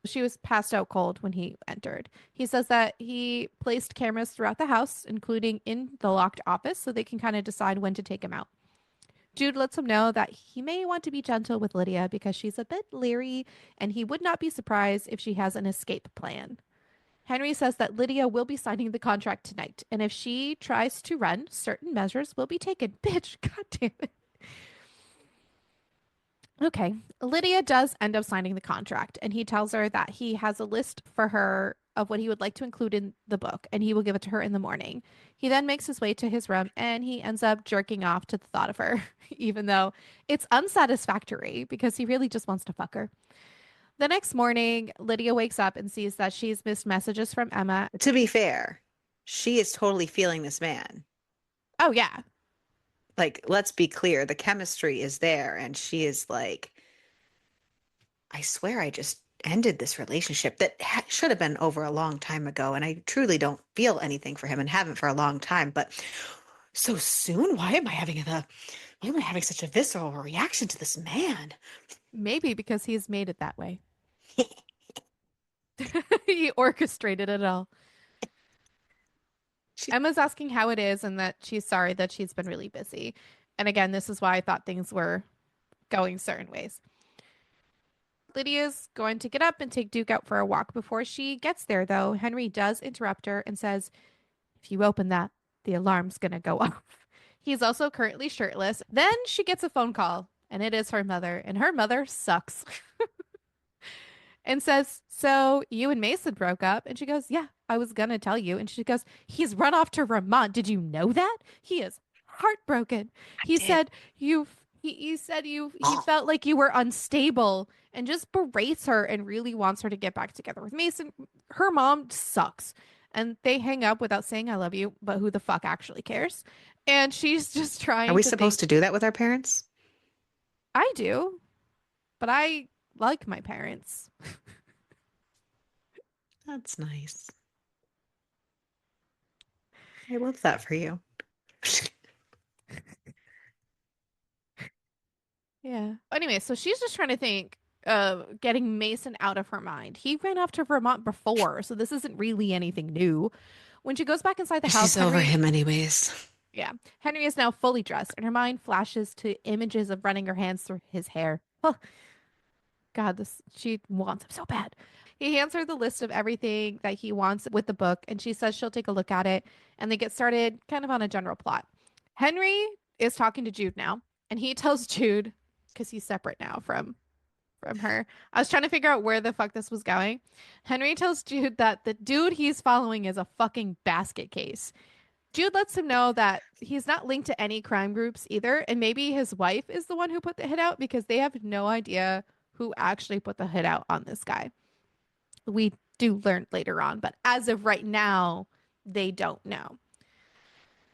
She was passed out cold when he entered. He says that he placed cameras throughout the house, including in the locked office, so they can kind of decide when to take him out. Jude lets him know that he may want to be gentle with Lydia because she's a bit leery, and he would not be surprised if she has an escape plan. Henry says that Lydia will be signing the contract tonight, and if she tries to run, certain measures will be taken. Bitch, god damn it. Okay, Lydia does end up signing the contract, and he tells her that he has a list for her of what he would like to include in the book, and he will give it to her in the morning. He then makes his way to his room, and he ends up jerking off to the thought of her, even though it's unsatisfactory because he really just wants to fuck her. The next morning, Lydia wakes up and sees that she's missed messages from Emma. To be fair, she is totally feeling this man. Oh, yeah. Like, let's be clear, the chemistry is there, and she is like, I swear I just ended this relationship that should have been over a long time ago, and I truly don't feel anything for him and haven't for a long time. But so soon? Why am I having such a visceral reaction to this man? Maybe because he's made it that way. He orchestrated it all. She, Emma's asking how it is and that she's sorry that she's been really busy. And again, this is why I thought things were going certain ways. Lydia's going to get up and take Duke out for a walk. Before she gets there, though, Henry does interrupt her and says, if you open that, the alarm's going to go off. He's also currently shirtless. Then she gets a phone call, and it is her mother, and her mother sucks. And says, so you and Mason broke up? And she goes, yeah, I was going to tell you. And she goes, he's run off to Vermont. Did you know that? He is heartbroken. He did. said he said he felt like you were unstable, and just berates her and really wants her to get back together with Mason. Her mom sucks. And they hang up without saying I love you, but who the fuck actually cares? And she's just trying Are we to supposed to think, do that with our parents? I do, but I like my parents. That's nice. I love that for you. Yeah. Anyway, so she's just trying to think of getting Mason out of her mind. He ran off to Vermont before, so this isn't really anything new. When she goes back inside the house, She's over Henry, him anyways. yeah, Henry is now fully dressed, and her mind flashes to images of running her hands through his hair. Oh, God, this she wants him so bad. He hands her the list of everything that he wants with the book, and she says she'll take a look at it, and they get started kind of on a general plot. Henry is talking to Jude now, and he tells Jude, because he's separate now from her. I was trying to figure out where the fuck this was going. Henry tells Jude that the dude he's following is a fucking basket case. Jude lets him know that he's not linked to any crime groups either, and maybe his wife is the one who put the hit out because they have no idea who actually put the hit out on this guy. We do learn later on, but as of right now, they don't know.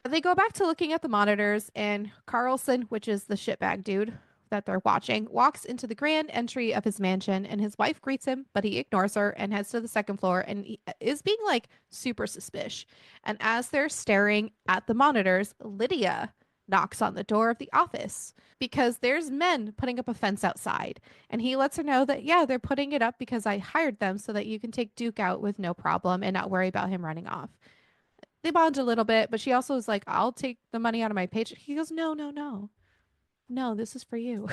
They go back to looking at the monitors, and Carlson, which is the shitbag dude that they're watching, walks into the grand entry of his mansion, and his wife greets him, but he ignores her and heads to the second floor and he is being like super suspicious. And as they're staring at the monitors, Lydia knocks on the door of the office because there's men putting up a fence outside. And he lets her know that, yeah, they're putting it up because I hired them so that you can take Duke out with no problem and not worry about him running off. They bond a little bit, but she also is like, I'll take the money out of my paycheck. He goes, no, no, no. No, this is for you.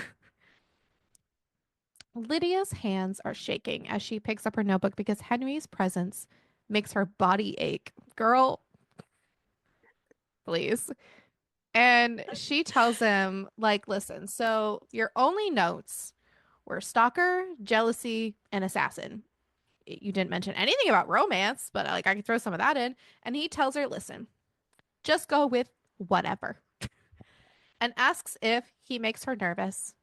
Lydia's hands are shaking as she picks up her notebook because Henry's presence makes her body ache. Girl, please. And she tells him, like, listen, so your only notes were stalker, jealousy, and assassin. You didn't mention anything about romance, but like I could throw some of that in. And he tells her, listen, just go with whatever. And asks if he makes her nervous.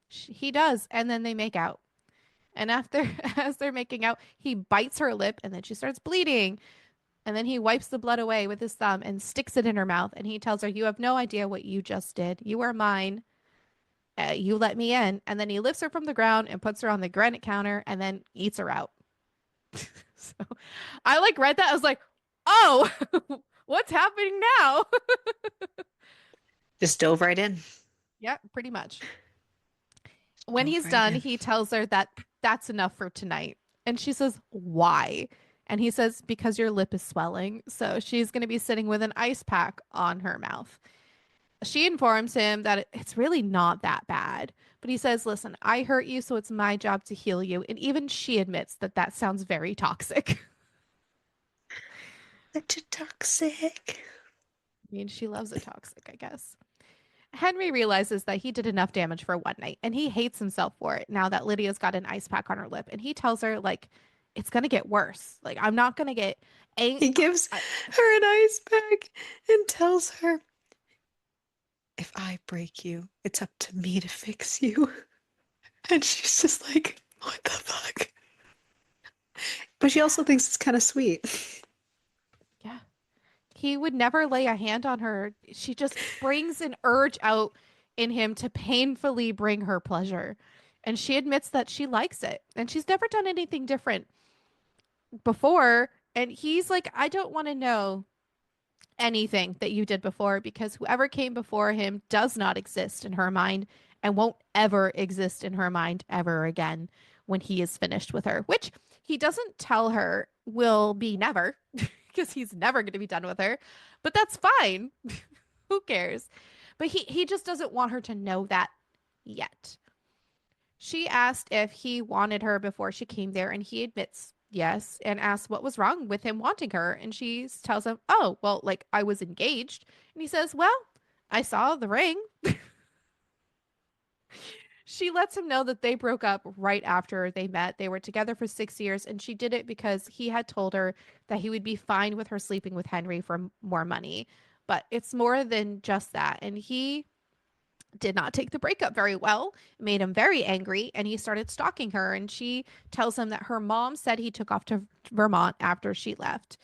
He does, and then they make out. And after, as they're making out, he bites her lip, and then she starts bleeding. And then he wipes the blood away with his thumb and sticks it in her mouth. And he tells her, you have no idea what you just did. You are mine. You let me in. And then he lifts her from the ground and puts her on the granite counter and then eats her out. So I like read that. I was like, oh, what's happening now? Just dove right in. Yeah, pretty much. When Dove he's right done, in. he tells her that that's enough for tonight. And she says, why? And he says, because your lip is swelling. So she's going to be sitting with an ice pack on her mouth. She informs him that it's really not that bad. But he says, listen, I hurt you, so it's my job to heal you. And even she admits that that sounds very toxic. Such a toxic. I mean, she loves it toxic, I guess. Henry realizes that he did enough damage for one night and he hates himself for it now that Lydia's got an ice pack on her lip. And he tells her, like, it's going to get worse. Like, I'm not going to get He gives her an ice pack and tells her, if I break you, it's up to me to fix you. And she's just like, what the fuck? But she also thinks it's kind of sweet. Yeah. He would never lay a hand on her. She just brings an urge out in him to painfully bring her pleasure. And she admits that she likes it. And she's never done anything different before. And he's like, I don't want to know anything that you did before because whoever came before him does not exist in her mind and won't ever exist in her mind ever again when he is finished with her, which he doesn't tell her will be never because he's never going to be done with her. But that's fine. Who cares? But he just doesn't want her to know that yet. She asked if he wanted her before she came there, and he admits yes and asks what was wrong with him wanting her. And she tells him, oh, well, like I was engaged. And he says, well, I saw the ring. She lets him know that they broke up right after they met. They were together for 6 years, and she did it because he had told her that he would be fine with her sleeping with Henry for more money. But it's more than just that. And he did not take the breakup very well, made him very angry, and he started stalking her. And she tells him that her mom said he took off to Vermont after she left,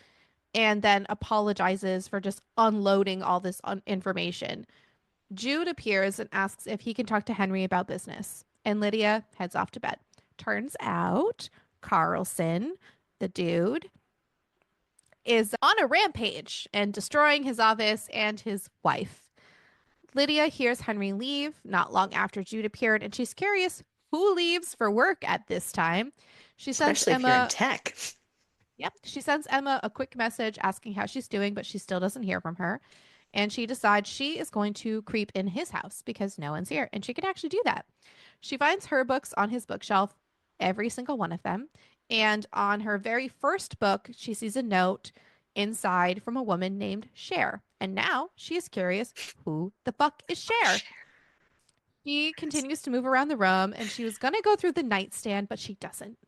and then apologizes for just unloading all this information. Jude appears and asks if he can talk to Henry about business, and Lydia heads off to bed. Turns out Carlson, the dude, is on a rampage and destroying his office and his wife. Lydia hears Henry leave not long after Jude appeared, and she's curious who leaves for work at this time. She sends Especially if you're in Emma. tech. Yep, she sends Emma a quick message asking how she's doing, but she still doesn't hear from her. And she decides she is going to creep in his house because no one's here, and she can actually do that. She finds her books on his bookshelf, every single one of them. And on her very first book, she sees a note inside from a woman named Cher. And now she is curious, who the fuck is Cher? She continues to move around the room, and she was going to go through the nightstand, but she doesn't.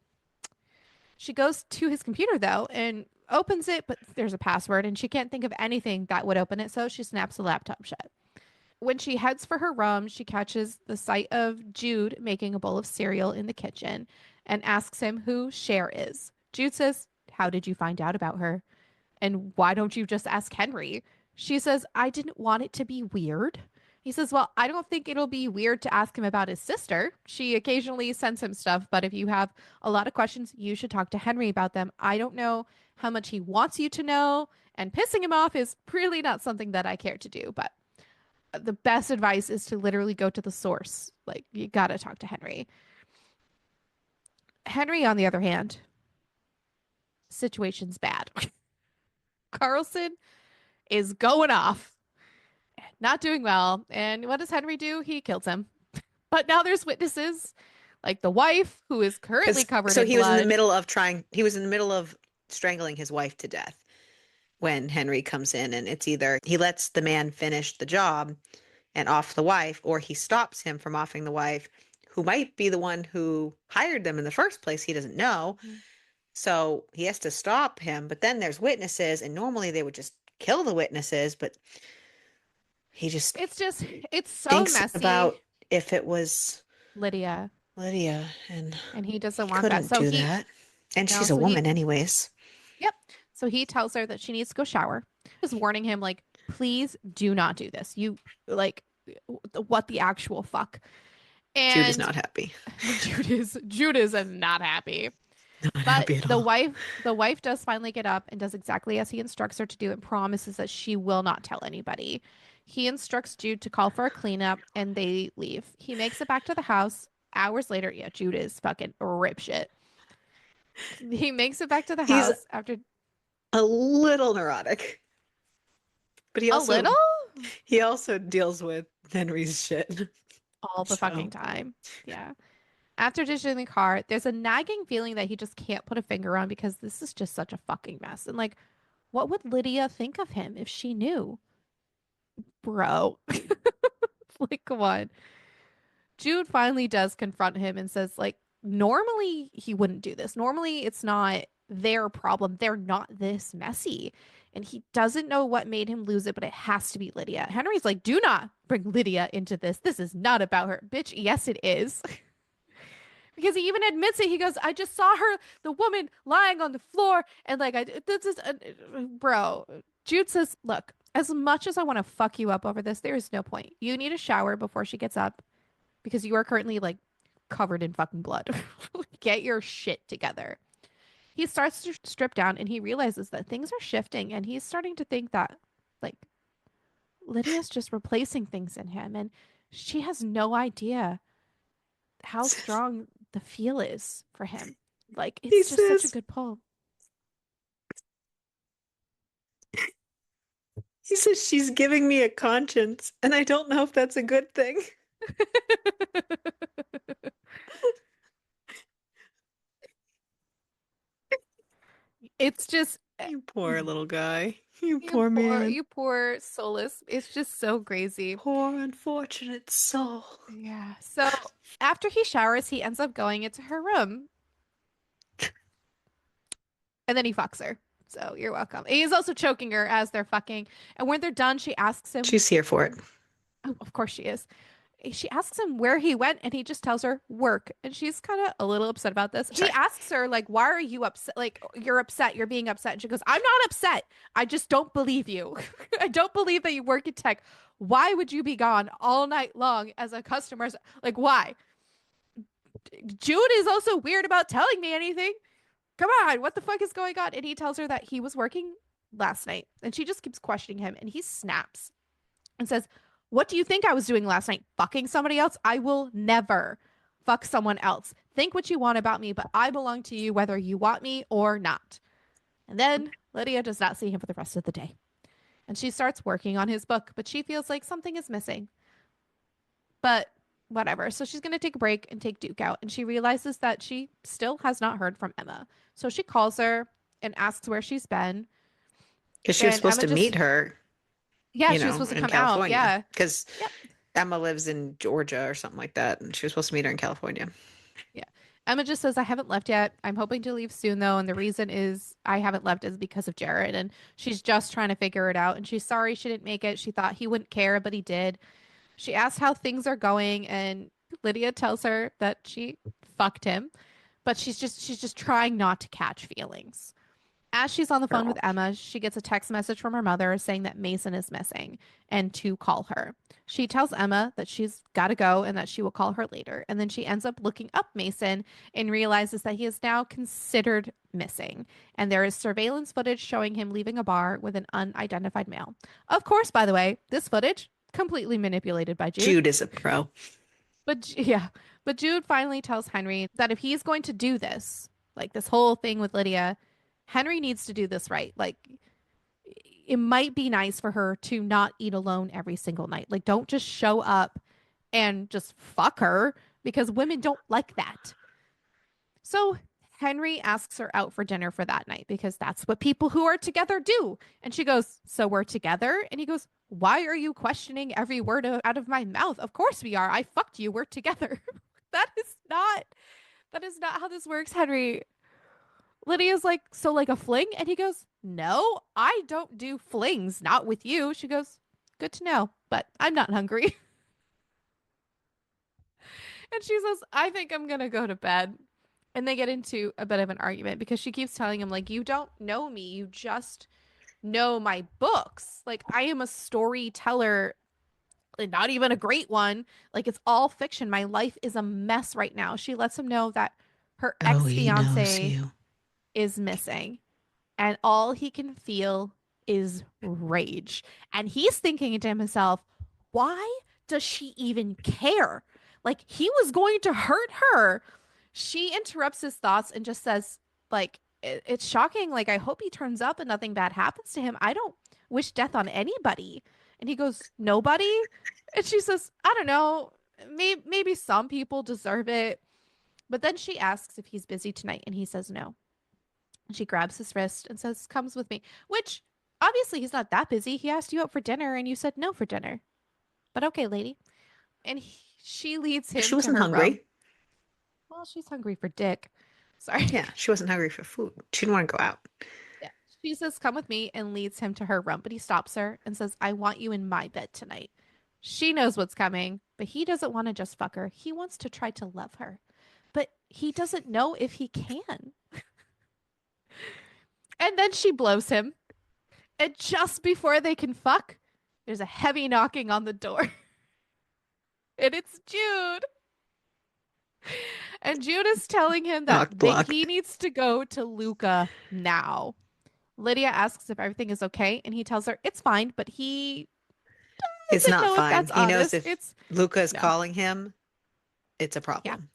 She goes to his computer, though, and opens it, but there's a password, and she can't think of anything that would open it, so she snaps the laptop shut. When she heads for her room, she catches the sight of Jude making a bowl of cereal in the kitchen and asks him who Cher is. Jude says, how did you find out about her? And why don't you just ask Henry? She says, I didn't want it to be weird. He says, well, I don't think it'll be weird to ask him about his sister. She occasionally sends him stuff, but if you have a lot of questions, you should talk to Henry about them. I don't know how much he wants you to know, and pissing him off is really not something that I care to do. But the best advice is to literally go to the source. Like, you gotta talk to Henry. Henry, on the other hand, situation's bad. Carlson is going off, not doing well. And what does Henry do? He kills him. But now there's witnesses, like the wife, who is currently Because covered so in he was in the blood. middle of he was in the middle of strangling his wife to death when Henry comes in, and it's either he lets the man finish the job and off the wife, or he stops him from offing the wife, who might be the one who hired them in the first place. He doesn't know. Mhm. So he has to stop him. But then there's witnesses, and normally they would just kill the witnesses, but he just It's just, it's so thinks messy, about if it was Lydia, Lydia, and and he doesn't he want that. couldn't So do he, that. And no, she's a so he, woman anyways. yep. So he tells her that she needs to go shower, just warning him, like, please do not do this. You, like, what the actual fuck? Jude is And not happy. Jude is not happy. Not But happy at all. the wife does finally get up and does exactly as he instructs her to do and promises that she will not tell anybody. He instructs Jude to call for a cleanup and they leave. He makes it back to the house. Hours later, yeah, Jude is fucking rip shit. He makes it back to the He's house after a little neurotic, but a little, he also deals with Henry's shit. all the So fucking time. Yeah. After ditching the car, there's a nagging feeling that he just can't put a finger on because this is just such a fucking mess. And like, what would Lydia think of him if she knew? Bro. Like, come on. Jude finally does confront him and says, like, normally he wouldn't do this. Normally it's not their problem. They're not this messy. And he doesn't know what made him lose it, but it has to be Lydia. Henry's like, do not bring Lydia into this. This is not about her. Bitch, yes, it is. Because he even admits it. He goes, I just saw her, the woman lying on the floor. And like, this is, bro. Jude says, look, as much as I want to fuck you up over this, there is no point. You need a shower before she gets up because you are currently like covered in fucking blood. Get your shit together. He starts to strip down and he realizes that things are shifting and he's starting to think that like Lydia's just replacing things in him and she has no idea how strong the feel is for him. Like he it's just such a says good pull. he says she's giving me a conscience, and I don't know if that's a good thing. It's just You poor little guy. You poor man. you poor soulless. It's just so crazy. Poor unfortunate soul. Yeah. So after he showers, he ends up going into her room and then he fucks her. So you're welcome. He's also choking her as they're fucking. And when they're done, she asks him, She's here for it. oh, of course she is. She asks him where he went and he just tells her work. And she's kind of a little upset about this. He Sorry. asks her, like, why are you upset? Like, you're upset. You're being upset. And she goes, I'm not upset. I just don't believe you. I don't believe that you work in tech. Why would you be gone all night long as a customer? Like, why? Jude is also weird about telling me anything. Come on, what the fuck is going on? And he tells her that he was working last night. And she just keeps questioning him. And he snaps and says, what do you think I was doing last night? Fucking somebody else? I will never fuck someone else. Think what you want about me, but I belong to you whether you want me or not. And then Lydia does not see him for the rest of the day. And she starts working on his book, but she feels like something is missing. But whatever. So she's going to take a break and take Duke out. And she realizes that she still has not heard from Emma. So she calls her and asks where she's been. Because she was And supposed Emma to just, meet her, yeah, you she was know, supposed to in come out. California. Yeah. Because Yep. Emma lives in Georgia or something like that, and she was supposed to meet her in California. Yeah. Emma just says, I haven't left yet. I'm hoping to leave soon, though. And the reason is I haven't left is because of Jared. And she's just trying to figure it out. And she's sorry she didn't make it. She thought he wouldn't care, but he did. She asked how things are going. And Lydia tells her that she fucked him, but she's just trying not to catch feelings. As she's on the phone with Girl. Emma, she gets a text message from her mother saying that Mason is missing and to call her. She tells Emma that she's got to go and that she will call her later. And then she ends up looking up Mason and realizes that he is now considered missing. And there is surveillance footage showing him leaving a bar with an unidentified male. Of course, by the way, this footage completely manipulated by Jude. Jude is a pro. Yeah, but Jude finally tells Henry that if he's going to do this, like this whole thing with Lydia, Henry needs to do this right. Like, it might be nice for her to not eat alone every single night. Like, don't just show up and just fuck her because women don't like that. So Henry asks her out for dinner for that night because that's what people who are together do. And she goes, "So we're together?" And he goes, "Why are you questioning every word out of my mouth? Of course we are. I fucked you. We're together." that is not that is not how this works, Henry. Lydia's like, "So like a fling?" And he goes, "No, I don't do flings, not with you." She goes, "Good to know, but I'm not hungry." And she says, "I think I'm going to go to bed." And they get into a bit of an argument because she keeps telling him, like, "You don't know me. You just know my books. Like, I am a storyteller, and not even a great one. Like, it's all fiction. My life is a mess right now." She lets him know that her Oh, he knows ex-fiance you. is missing, and all he can feel is rage. And he's thinking to himself, why does she even care? Like, he was going to hurt her. She interrupts his thoughts and just says, like, it's shocking. Like, I hope he turns up and nothing bad happens to him. I don't wish death on anybody. And he goes, "Nobody?" And she says, "I don't know. Maybe some people deserve it." But then she asks if he's busy tonight, and he says no. And she grabs his wrist and says, "Comes with me," which obviously he's not that busy. He asked you out for dinner and you said no for dinner. But okay, lady. And she leads She him to wasn't her room. hungry. Well, she's hungry for dick. Sorry. Yeah, she wasn't hungry for food. She didn't want to go out. Yeah. She says, "Come with me," and leads him to her room. But he stops her and says, "I want you in my bed tonight." She knows what's coming, but he doesn't want to just fuck her. He wants to try to love her. But he doesn't know if he can. And then she blows him. And just before they can fuck, there's a heavy knocking on the door. And it's Jude. And Jude is telling him that Knock block. he needs to go to Luca now. Lydia asks if everything is okay, and he tells her it's fine, but he It's doesn't not know if fine. that's He knows honest. if It's Luca is no. calling him, it's a Yeah. problem.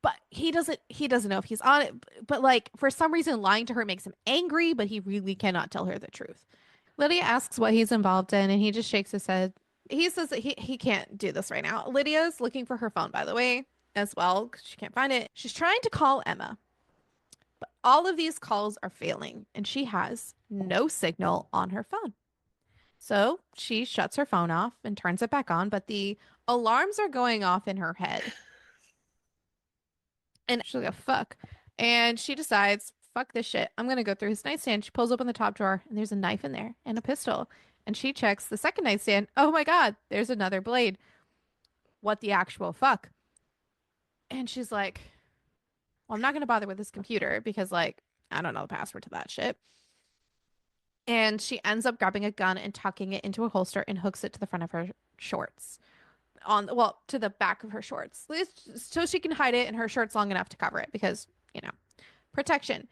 But he doesn't know if he's on it. But like for some reason lying to her makes him angry, but he really cannot tell her the truth. Lydia asks what he's involved in, and he just shakes his head. He says that he can't do this right now. Lydia's looking for her phone, by the way, as well, because she can't find it. She's trying to call Emma, but all of these calls are failing, and she has no signal on her phone. So she shuts her phone off and turns it back on, but the alarms are going off in her head. And she's like, fuck. And she decides, fuck this shit. I'm going to go through his nightstand. She pulls open the top drawer, and there's a knife in there and a pistol. And she checks the second nightstand. Oh my God, there's another blade. What the actual fuck? And she's like, well, I'm not going to bother with this computer because, like, I don't know the password to that shit. And she ends up grabbing a gun and tucking it into a holster and hooks it to the front of her shorts. To the back of her shorts, so she can hide it and her shirt's long enough to cover it because, protection.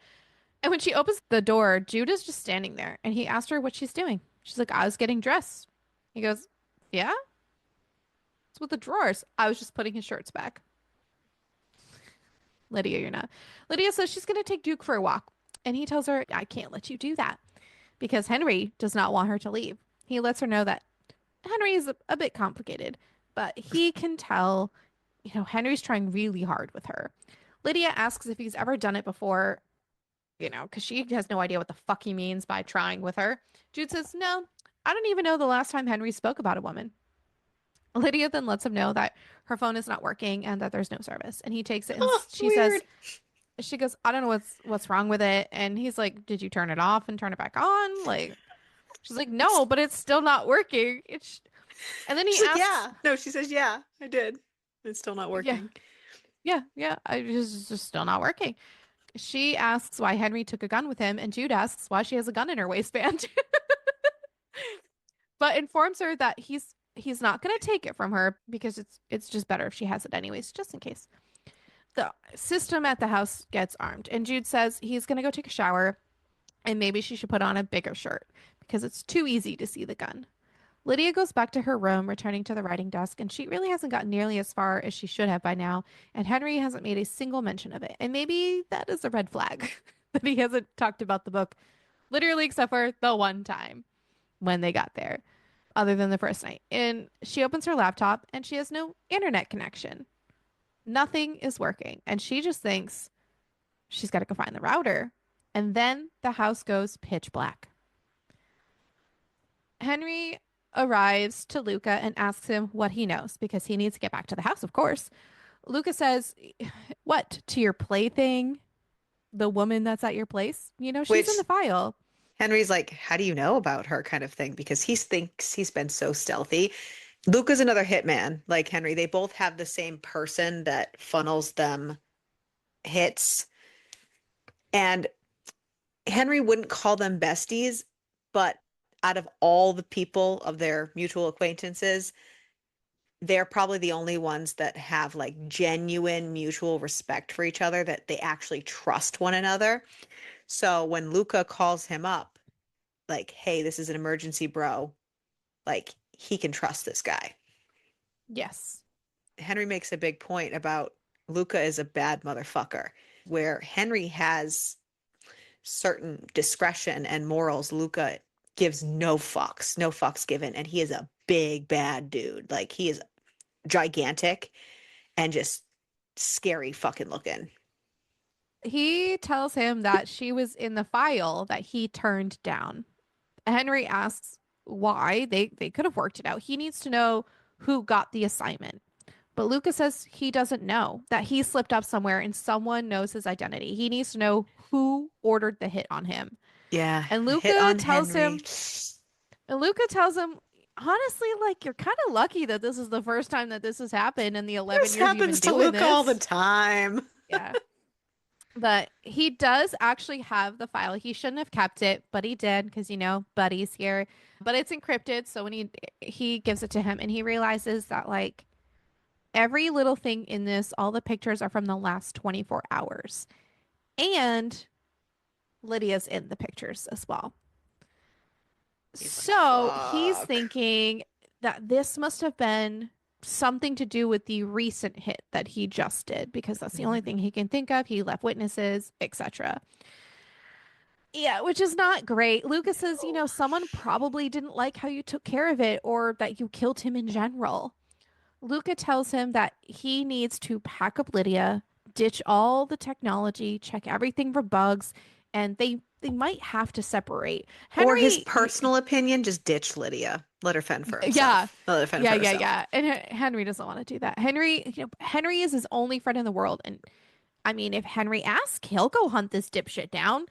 And when she opens the door, Jude is just standing there and he asked her what she's doing. She's like, "I was getting dressed." He goes, "Yeah? It's with the drawers." "I was just putting his shirts back." "Lydia, you're not." Lydia says she's going to take Duke for a walk. And he tells her, "I can't let you do that," because Henry does not want her to leave. He lets her know that Henry is a bit complicated, but he can tell, Henry's trying really hard with her. Lydia asks if he's ever done it before, because she has no idea what the fuck he means by trying with her. Jude says, "No, I don't even know the last time Henry spoke about a woman." Lydia then lets him know that her phone is not working and that there's no service. And he takes it and Oh, she weird. says, she goes, "I don't know what's wrong with it." And he's like, "Did you turn it off and turn it back on?" Like, she's like, "No, but it's still not working." And then he She's like, asks, yeah. No, she says, yeah, I did. It's still not yeah, working. yeah, it's just still not working. She asks why Henry took a gun with him, and Jude asks why she has a gun in her waistband. But informs her that he's not going to take it from her because it's just better if she has it anyways, just in case. The system at the house gets armed, and Jude says he's going to go take a shower and maybe she should put on a bigger shirt because it's too easy to see the gun. Lydia goes back to her room, returning to the writing desk, and she really hasn't gotten nearly as far as she should have by now, and Henry hasn't made a single mention of it. And maybe that is a red flag that he hasn't talked about the book literally except for the one time when they got there, other than the first night. And she opens her laptop and she has no internet connection. Nothing is working. And she just thinks she's got to go find the router. And then the house goes pitch black. Henry arrives to Luca and asks him what he knows because he needs to get back to the house, of course. Luca says, "What, to your plaything? The woman that's at your place? You know, she's in Which the file." Henry's like, how do you know about her kind of thing? Because he thinks he's been so stealthy. Luca's another hitman like Henry. They both have the same person that funnels them hits. And Henry wouldn't call them besties, but out of all the people of their mutual acquaintances, they're probably the only ones that have like genuine mutual respect for each other, that they actually trust one another. So when Luca calls him up, like, hey, this is an emergency, bro, like he can trust this guy. Yes. Henry makes a big point about Luca is a bad motherfucker, where Henry has certain discretion and morals. Luca gives no fucks, no fucks given. And he is a big bad dude. Like he is gigantic and just scary fucking looking. He tells him that she was in the file that he turned down. Henry asks why. They could have worked it out. He needs to know who got the assignment. But Lucas says he doesn't know, that he slipped up somewhere and someone knows his identity. He needs to know who ordered the hit on him. Yeah, And hit Luca on tells Henry. him, and Luca tells him, honestly, like, you're kind of lucky that this is the first time that this has happened in the 11 This years you've been happens to doing Luca all the this. time. Yeah. But he does actually have the file. He shouldn't have kept it, but he did because, you know, Buddy's here. But it's encrypted. So when he gives it to him and he realizes that, like, every little thing in this, all the pictures are from the last 24 hours. And Lydia's in the pictures as well. He's like, So he's fuck. thinking that this must have been something to do with the recent hit that he just did because that's the only Mhm. thing he can think of. He left witnesses, etc. Yeah, which is not great. Lucas says, you know, No. someone probably didn't like how you took care of it or that you killed him in general. Luca tells him that he needs to pack up Lydia, ditch all the technology, check everything for bugs, and they might have to separate. Or his Henry, personal opinion, just ditch Lydia. Let her fend for yeah, himself. Let her fend for herself. yeah. And Henry doesn't want to do that. Henry, you know, Henry is his only friend in the world, and I mean, if Henry asks, he'll go hunt this dipshit down.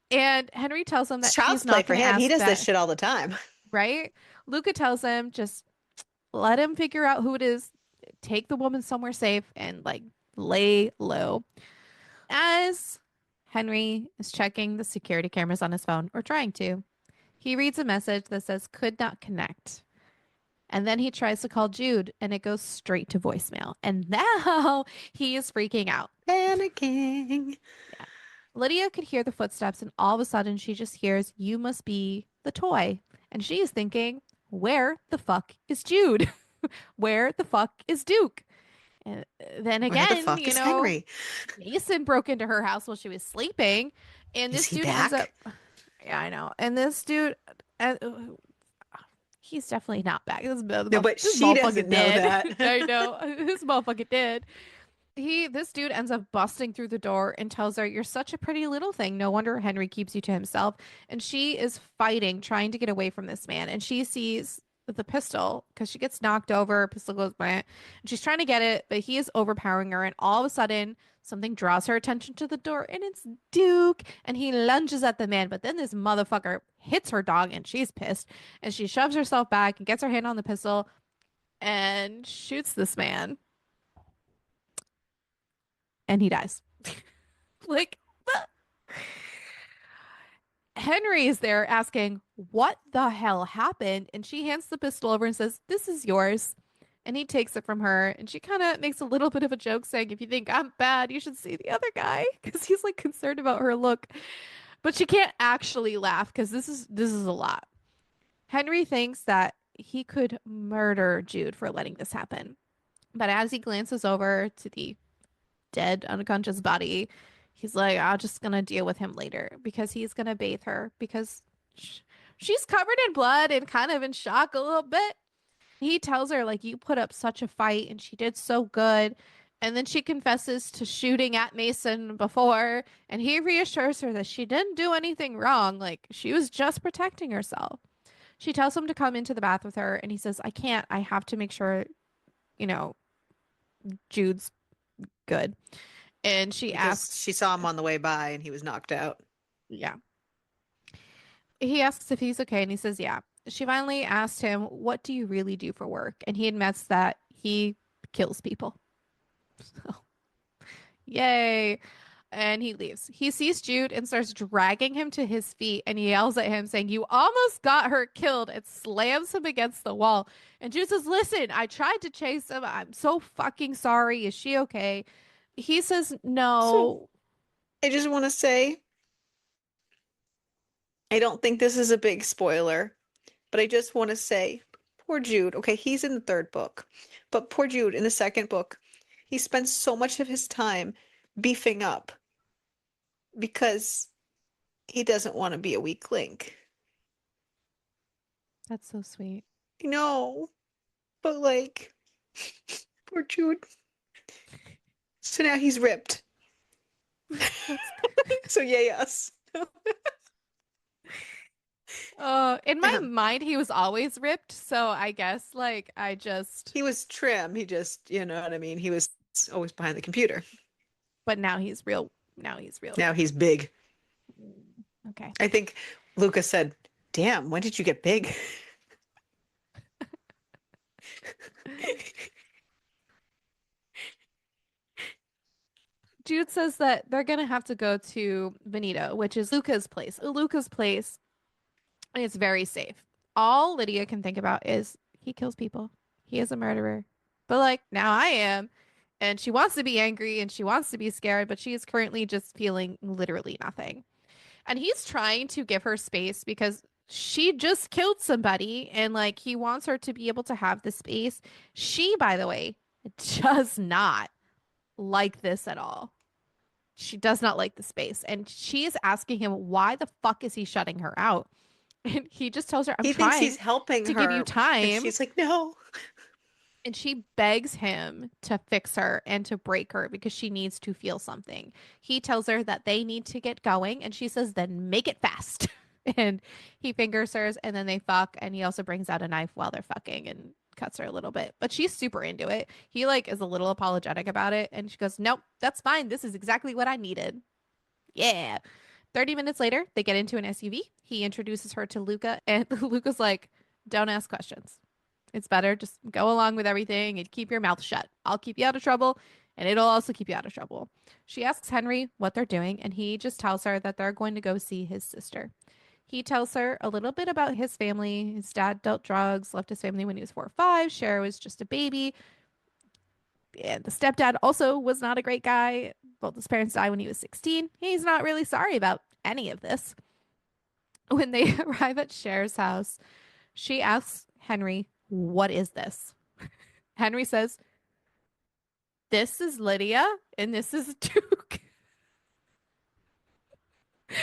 And Henry tells him It's that child's he's play not for going to him. He ask does this that, shit all the time. right? Luca tells him just let him figure out who it is, take the woman somewhere safe, and like lay low. As Henry is checking the security cameras on his phone, or trying to, he reads a message that says could not connect. And then he tries to call Jude and it goes straight to voicemail. And now he is freaking out. Panicking. Yeah. Lydia could hear the footsteps, and all of a sudden she just hears, "You must be the toy." And she is thinking, where the fuck is Jude? Where the fuck is Duke? And then Where the again, fuck you is know, Henry? Mason broke into her house while she was sleeping. And Is this he dude ends up, back? yeah, I know. And this dude, uh, he's definitely not back. No, but This she doesn't motherfucker know dead. that. I know. This motherfucker dead. This dude ends up busting through the door and tells her, "You're such a pretty little thing. No wonder Henry keeps you to himself." And she is fighting, trying to get away from this man. And she sees the pistol because she gets knocked over. Pistol goes bang. And she's trying to get it, but he is overpowering her. And all of a sudden, something draws her attention to the door, and it's Duke. And he lunges at the man, but then this motherfucker hits her dog, and she's pissed. And she shoves herself back and gets her hand on the pistol and shoots this man, and he dies. Like, Henry is there asking, "What the hell happened?" And she hands the pistol over and says, "This is yours." And he takes it from her. And she kind of makes a little bit of a joke saying, "If you think I'm bad, you should see the other guy." Because he's like concerned about her look. But she can't actually laugh because this is a lot. Henry thinks that he could murder Jude for letting this happen. But as he glances over to the dead, unconscious body, he's like, I'm just gonna deal with him later because he's gonna bathe her because sh she's covered in blood and kind of in shock a little bit. He tells her, like, you put up such a fight and she did so good. And then she confesses to shooting at Mason before, and he reassures her that she didn't do anything wrong. Like, she was just protecting herself. She tells him to come into the bath with her, and he says, I can't. I have to make sure, you know, Jude's good. And she Because asks, she saw him on the way by and he was knocked out. yeah. He asks if he's okay, and he says, yeah. She finally asked him, what do you really do for work? And he admits that he kills people. So, yay. And he leaves. He sees Jude and starts dragging him to his feet and he yells at him, saying, you almost got her killed, and slams him against the wall. And Jude says, listen, I tried to chase him. I'm so fucking sorry. Is she okay? He says, So no. I just want to say, I don't think this is a big spoiler, but I just want to say, poor Jude. Okay, he's in the third book, but poor Jude in the second book, he spends so much of his time beefing up because he doesn't want to be a weak link. That's so sweet. No, but like, poor Jude. So now he's ripped. That's So yay us. in my mind he was always ripped, so I guess like I just He was trim. He just, you know what I mean? He was always behind the computer. but now he's real. Now he's big. Okay. I think Lucas said, damn, when did you get big? Jude says that they're gonna have to go to Benito, which is Luca's place. Luca's place is very safe. All Lydia can think about is he kills people. He is a murderer. But like now I am. And she wants to be angry and she wants to be scared, but she is currently just feeling literally nothing. And he's trying to give her space because she just killed somebody and like he wants her to be able to have the space. She, by the way, does not like this at all. She does not like the space. And she is asking him, why the fuck is he shutting her out? And he just tells her, I'm He thinks trying he's helping to give you her. And time. she's like, no. And she begs him to fix her and to break her because she needs to feel something. He tells her that they need to get going. And she says, then make it fast. And he fingers hers and then they fuck. And he also brings out a knife while they're fucking and cuts her a little bit. But she's super into it. He like is a little apologetic about it. And she goes, nope, that's fine. This is exactly what I needed. Yeah. 30 minutes later, they get into an SUV. He introduces her to Luca, and Luca's like, don't ask questions. It's better just go along with everything and keep your mouth shut. I'll keep you out of trouble, and it'll also keep you out of trouble. She asks Henry what they're doing, and he just tells her that they're going to go see his sister. He tells her a little bit about his family. His dad dealt drugs, left his family when he was 4 or 5. Cher was just a baby. And the stepdad also was not a great guy. Both his parents died when he was 16. He's not really sorry about any of this. When they arrive at Cher's house, she asks Henry, what is this? Henry says, this is Lydia and this is Duke. And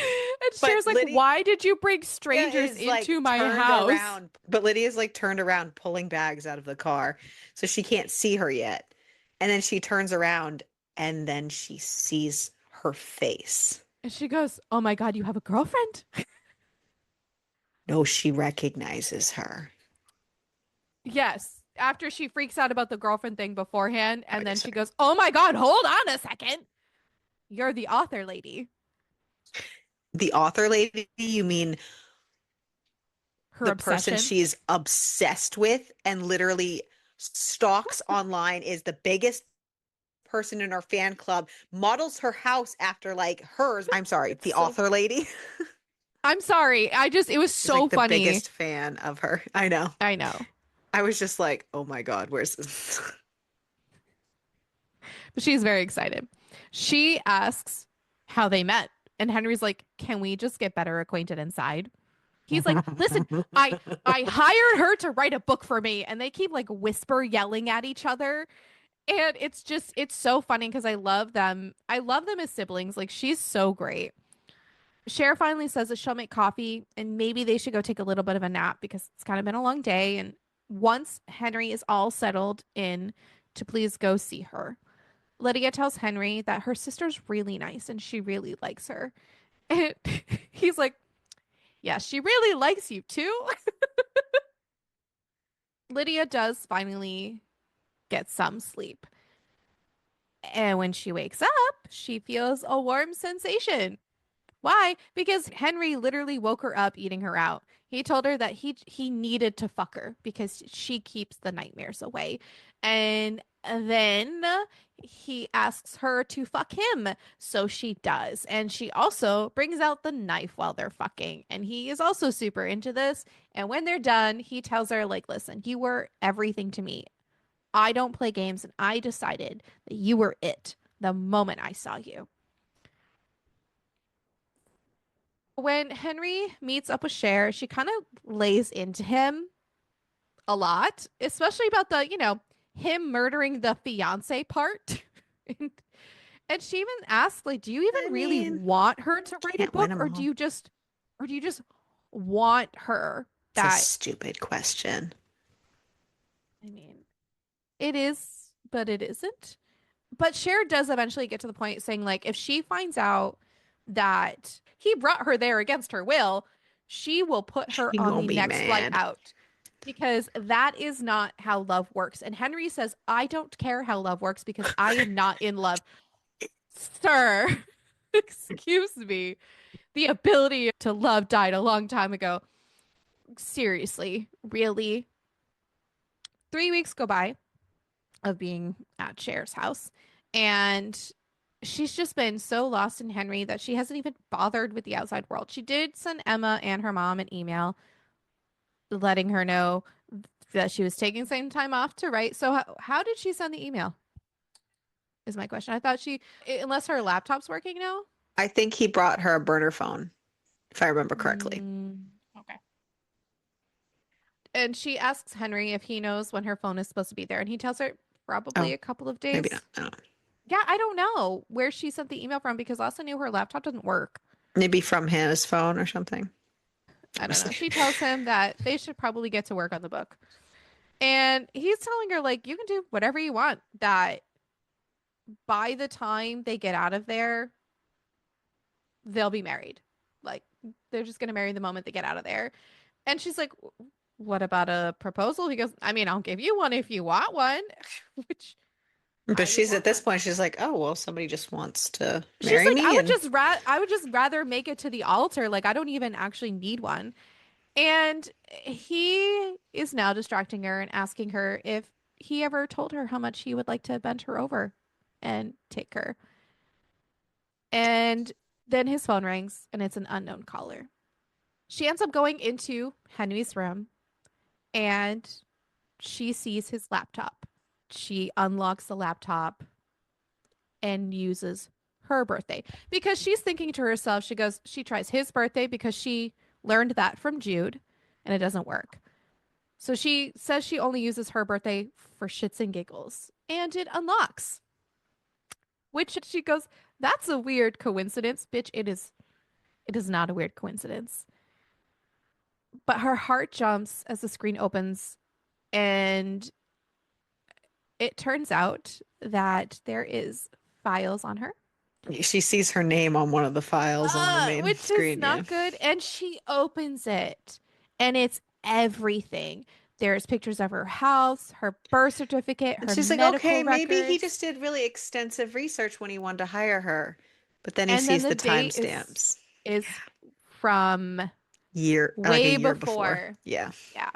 But Cher's like, Lydia why did you bring strangers is like into my turned house? around. But Lydia's like turned around pulling bags out of the car. So she can't see her yet. And then she turns around and then she sees her face. And she goes, oh my God, you have a girlfriend? No, she recognizes her. Yes. After she freaks out about the girlfriend thing beforehand. And Wait a then she second. goes, oh my God, hold on a second. You're the author lady. The author lady, you mean Her the person obsession. she's obsessed with and literally stalks online, is the biggest person in our fan club, models her house after like hers. I'm sorry, It's the so author lady. I'm sorry. It was She's so like the funny. biggest fan of her. I know. I know. I was just like, oh my God, where's this? But she's very excited. She asks how they met. And Henry's like, can we just get better acquainted inside? He's like, listen, I hired her to write a book for me, and they keep like whisper yelling at each other. And it's so funny because I love them. I love them as siblings. Like she's so great. Cher finally says that she'll make coffee and maybe they should go take a little bit of a nap because it's kind of been a long day. And once Henry is all settled in, to please go see her. Lydia tells Henry that her sister's really nice and she really likes her. And he's like, yeah, she really likes you too. Lydia does finally get some sleep. And when she wakes up, she feels a warm sensation. Why? Because Henry literally woke her up eating her out. He told her that he needed to fuck her because she keeps the nightmares away. And then he asks her to fuck him. So she does. And she also brings out the knife while they're fucking. And he is also super into this. And when they're done, he tells her, like, listen, you were everything to me. I don't play games, and I decided that you were it the moment I saw you. When Henry meets up with Cher, she kind of lays into him a lot, especially about the, him murdering the fiance part. and, and she even asks, like, do you I even really mean, want her to write a can't win book, them or all. do you just want her It's a that, stupid question. I mean, it is, but it isn't. But Cher does eventually get to the point saying, like, if she finds out that he brought her there against her will, she will put her She on gonna the be next flight mad. out because that is not how love works. And Henry says, I don't care how love works because I am not in love. Sir, excuse me. The ability to love died a long time ago. Seriously, really? 3 weeks go by of being at Cher's house. And she's just been so lost in Henry that she hasn't even bothered with the outside world. She did send Emma and her mom an email letting her know that she was taking some time off to write. So how did she send the email? Is my question. I thought unless her laptop's working now. I think he brought her a burner phone, if I remember correctly. Okay. And she asks Henry if he knows when her phone is supposed to be there, and he tells her probably Oh, a couple of maybe days. not. I don't know. Yeah, I don't know where she sent the email from because I also knew her laptop doesn't work. Maybe from his phone or something. I don't know. Honestly. She tells him that they should probably get to work on the book. And he's telling her, like, you can do whatever you want, that by the time they get out of there, they'll be married. Like, they're just going to marry the moment they get out of there. And she's like, what about a proposal? He goes, I mean, I'll give you one if you want one, which But I would she's at want this one. point, she's like, oh, well, somebody just wants to She's marry like, me. And I would just rather make it to the altar. Like, I don't even actually need one. And he is now distracting her and asking her if he ever told her how much he would like to bend her over and take her. And then his phone rings and it's an unknown caller. She ends up going into Henry's room and she sees his laptop. She unlocks the laptop and uses her birthday because she's thinking to herself, she tries his birthday because she learned that from Jude and it doesn't work. So she says she only uses her birthday for shits and giggles and it unlocks, which she goes, that's a weird coincidence, bitch. It is not a weird coincidence. But her heart jumps as the screen opens and it turns out that there is files on her. she sees her name on one of the files on the main Which is screen. Yeah. not good. And she opens it, and it's everything. There's pictures of her house, her birth certificate, And her she's like, okay, medical maybe he records, just did really extensive research when he wanted to hire her. But then he and then sees the the date timestamps. is from Like a way year before. before. Yeah. Yeah.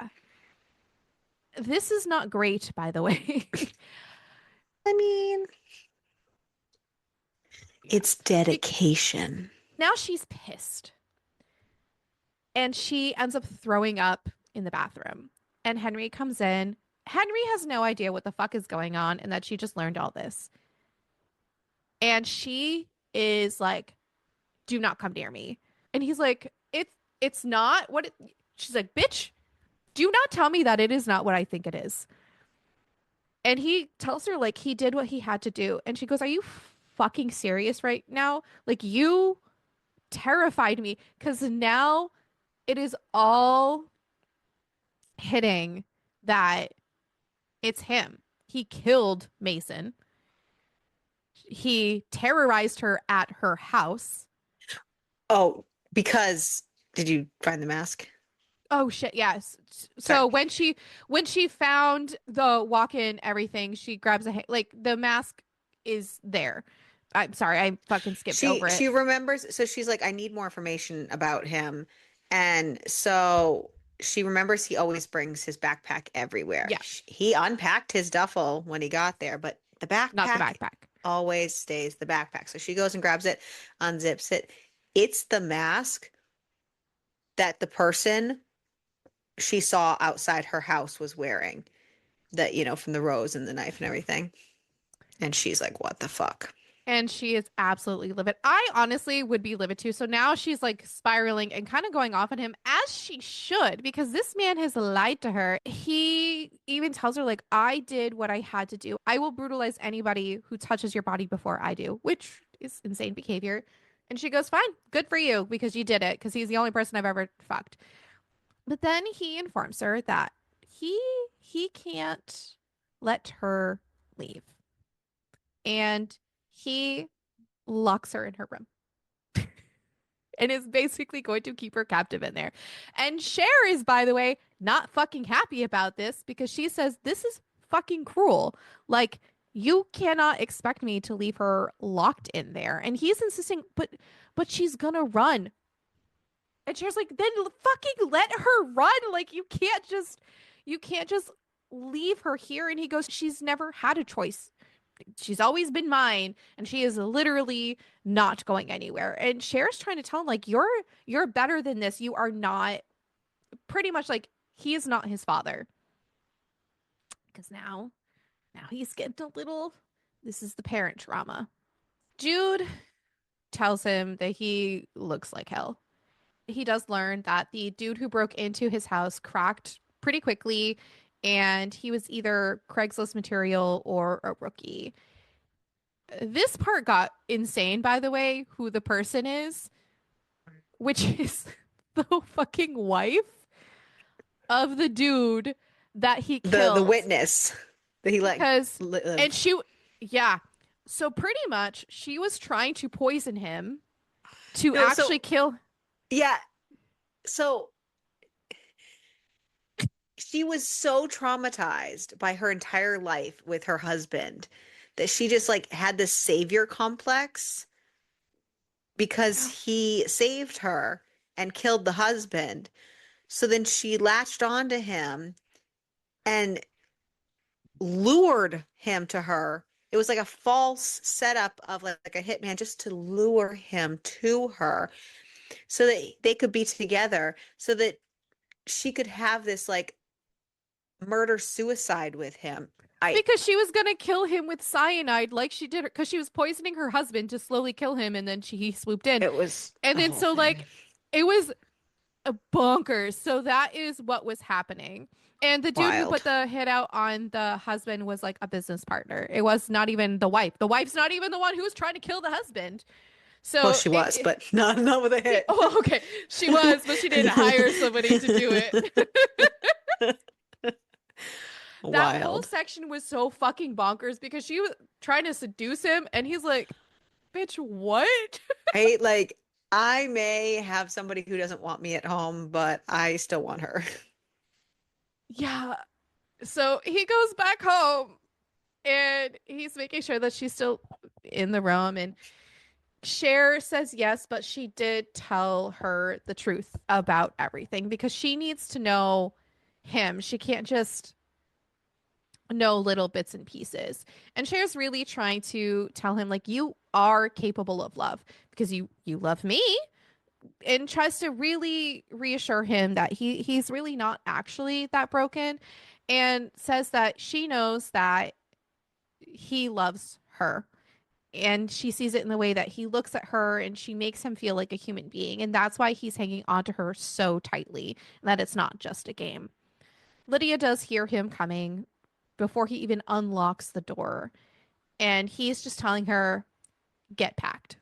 This is not great, by the way. I mean, Yeah. it's Be- dedication. Now she's pissed. And she ends up throwing up in the bathroom. And Henry comes in. Henry has no idea what the fuck is going on and that she just learned all this. And she is like, do not come near me. And he's like, it's it's not what it, she's like, bitch, do not tell me that it is not what I think it is. And he tells her like he did what he had to do. And she goes, are you fucking serious right now? Like you terrified me because now it is all hitting that it's him. He killed Mason. He terrorized her at her house. Oh, because did you find the mask? Oh shit, yes. Sorry. So when she found the walk-in everything, she grabs like the mask is there. I'm sorry, I fucking skipped She over it. she remembers, so she's like, I need more information about him. And so she remembers he always brings his backpack everywhere. Yeah, He unpacked his duffel when he got there, but the not the backpack backpack. always stays the backpack. So she goes and grabs it, unzips it. It's the mask that the person she saw outside her house was wearing, that, from the rose and the knife and everything. And she's like, what the fuck? And she is absolutely livid. I honestly would be livid too. So now she's like spiraling and kind of going off on him as she should because this man has lied to her. He even tells her like I did what I had to do. I will brutalize anybody who touches your body before I do, which is insane behavior. And she goes, "Fine, good for you because you did it because he's the only person I've ever fucked." But then he informs her that he he can't let her leave. And he locks her in her room and is basically going to keep her captive in there. And Cher is, by the way, not fucking happy about this because she says, this is fucking cruel. Like, you cannot expect me to leave her locked in there. And he's insisting, but she's gonna run. And Cher's like, then fucking let her run. Like, you can't just leave her here. And he goes, she's never had a choice. She's always been mine, and she is literally not going anywhere. And Cher's trying to tell him like you're better than this. You are not, pretty much like he is not his father. Because now he's getting a little, this is the parent trauma. Jude tells him that he looks like hell. He does learn that the dude who broke into his house cracked pretty quickly, and he was either Craigslist material or a rookie. This part got insane, by the way, who the person is, which is the fucking wife of the dude that he The killed. witness that he let Because, and live. yeah. So pretty much she was trying to poison him to No, actually so kill. yeah, so she was so traumatized by her entire life with her husband that she just like had this savior complex because Yeah. he saved her and killed the husband. So then she latched onto him and lured him to her. It was like a false setup of like a hitman just to lure him to her so that they could be together, so that she could have this like murder suicide with him. I Because she was gonna kill him with cyanide, like she did, because she was poisoning her husband to slowly kill him, and then he swooped in, It was and the then whole so thing. like it was a bonkers. So that is what was happening. And the dude who put Wild. the hit out on the husband was like a business partner. It was not even the wife. The wife's not even the one who was trying to kill the husband. Well, So she was, but not with a hit. oh, okay, she was, but she didn't hire somebody to do it. That whole Wild. section was so fucking bonkers because she was trying to seduce him, and he's like, "Bitch, what?" Like I may have somebody who doesn't want me at home, but I still want her. Yeah. So he goes back home and he's making sure that she's still in the room. And Cher says yes, but she did tell her the truth about everything because she needs to know him. She can't just know little bits and pieces. And Cher's really trying to tell him like you are capable of love because you love me, and tries to really reassure him that he's really not actually that broken, and says that she knows that he loves her And she sees it in the way that he looks at her and she makes him feel like a human being. And that's why he's hanging on to her so tightly, that it's not just a game. Lydia does hear him coming before he even unlocks the door. And he's just telling her, get packed.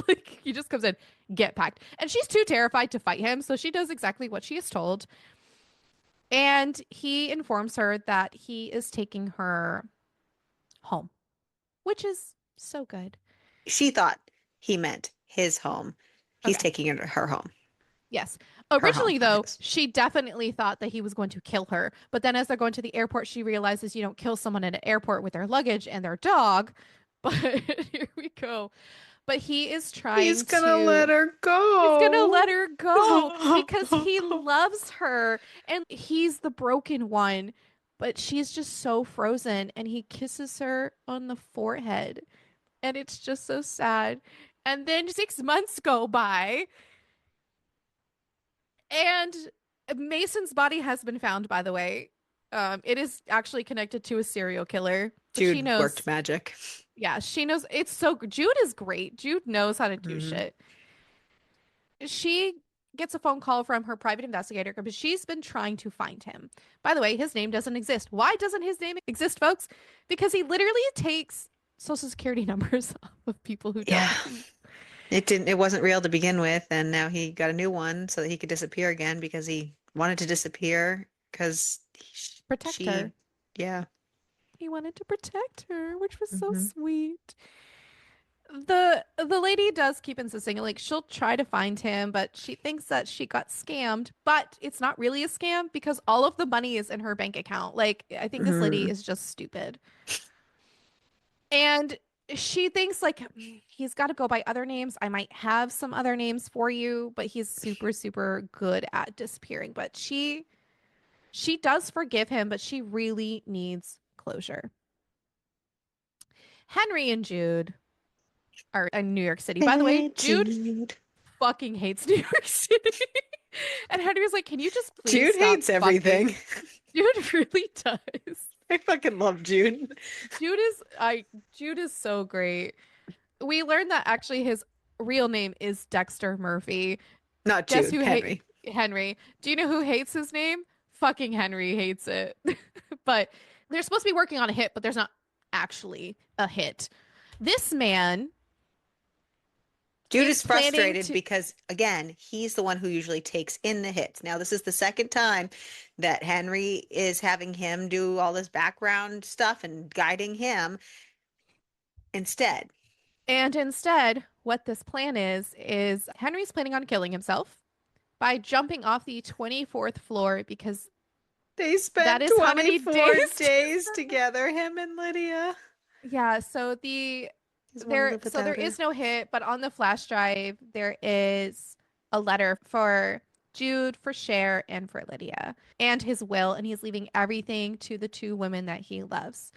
Like he just comes in, get packed. And she's too terrified to fight him. So she does exactly what she is told. And he informs her that he is taking her home, which is so good. She thought he meant his home. He's Okay. taking her home. Yes. Her home, Originally, not though, his. she definitely thought that he was going to kill her. But then as they're going to the airport, she realizes you don't kill someone at an airport with their luggage and their dog. But here we go. But he is He's trying gonna let to. her He's gonna go. let her go because he loves her and he's the broken one. But she's just so frozen and he kisses her on the forehead. And it's just so sad. And then 6 months go by and Mason's body has been found, by the way. It is actually connected to a serial killer, but she Jude worked knows. magic. Yeah, she knows. It's so Jude is great. Jude knows how to do Hmm. shit. She gets a phone call from her private investigator because she's been trying to find him. By the way, his name doesn't exist. Why doesn't his name exist, folks? Because he literally takes social security numbers of people who Yeah. don't. It wasn't real to begin with, and now he got a new one so that he could disappear again because he wanted to disappear because Protect she, her. yeah. He wanted to protect her, which was so Hmm. sweet. The lady does keep insisting like she'll try to find him, but she thinks that she got scammed, but it's not really a scam because all of the money is in her bank account. Like I think this lady Hmm. is just stupid. And she thinks like he's got to go by other names. I might have some other names for you, but he's super super good at disappearing. But she does forgive him, but she really needs closure. Henry and Jude are in New York City. By the way, Hey, Jude Jude. fucking hates New York City. And Henry was like, "Can you just please Jude stop hates fucking?" everything. Jude really does. I fucking love Jude. Jude is so great. We learned that actually his real name is Dexter Murphy. Not Guess Jude, who hate Henry. Henry? Do you know who hates his name? Fucking Henry hates it. But they're supposed to be working on a hit, but there's not actually a hit. This man Jude is is planning frustrated to because, again, he's the one who usually takes in the hits. Now, this is the second time that Henry is having him do all this background stuff and guiding him instead. And instead, what this plan is Henry's planning on killing himself by jumping off the 24th floor because They that spent is how many 24 days. days together, him and Lydia. Yeah, Just want to live there without her. is no hit, but on the flash drive there is a letter for Jude, for Cher, and for Lydia, and his will, and he's leaving everything to the two women that he loves.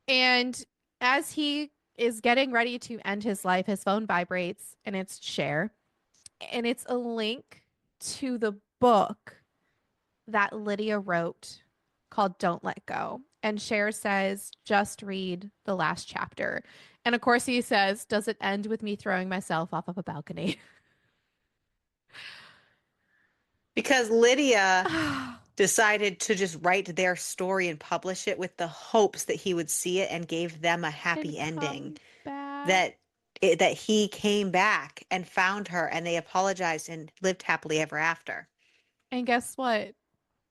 And as he is getting ready to end his life, his phone vibrates and it's Cher. And it's a link to the book that Lydia wrote called Don't Let Go. And Cher says, just read the last chapter. And of course, he says, does it end with me throwing myself off of a balcony? Because Lydia decided to just write their story and publish it with the hopes that he would see it and gave them a And happy ending. come back. That that he came back and found her and they apologized and lived happily ever after. And guess what?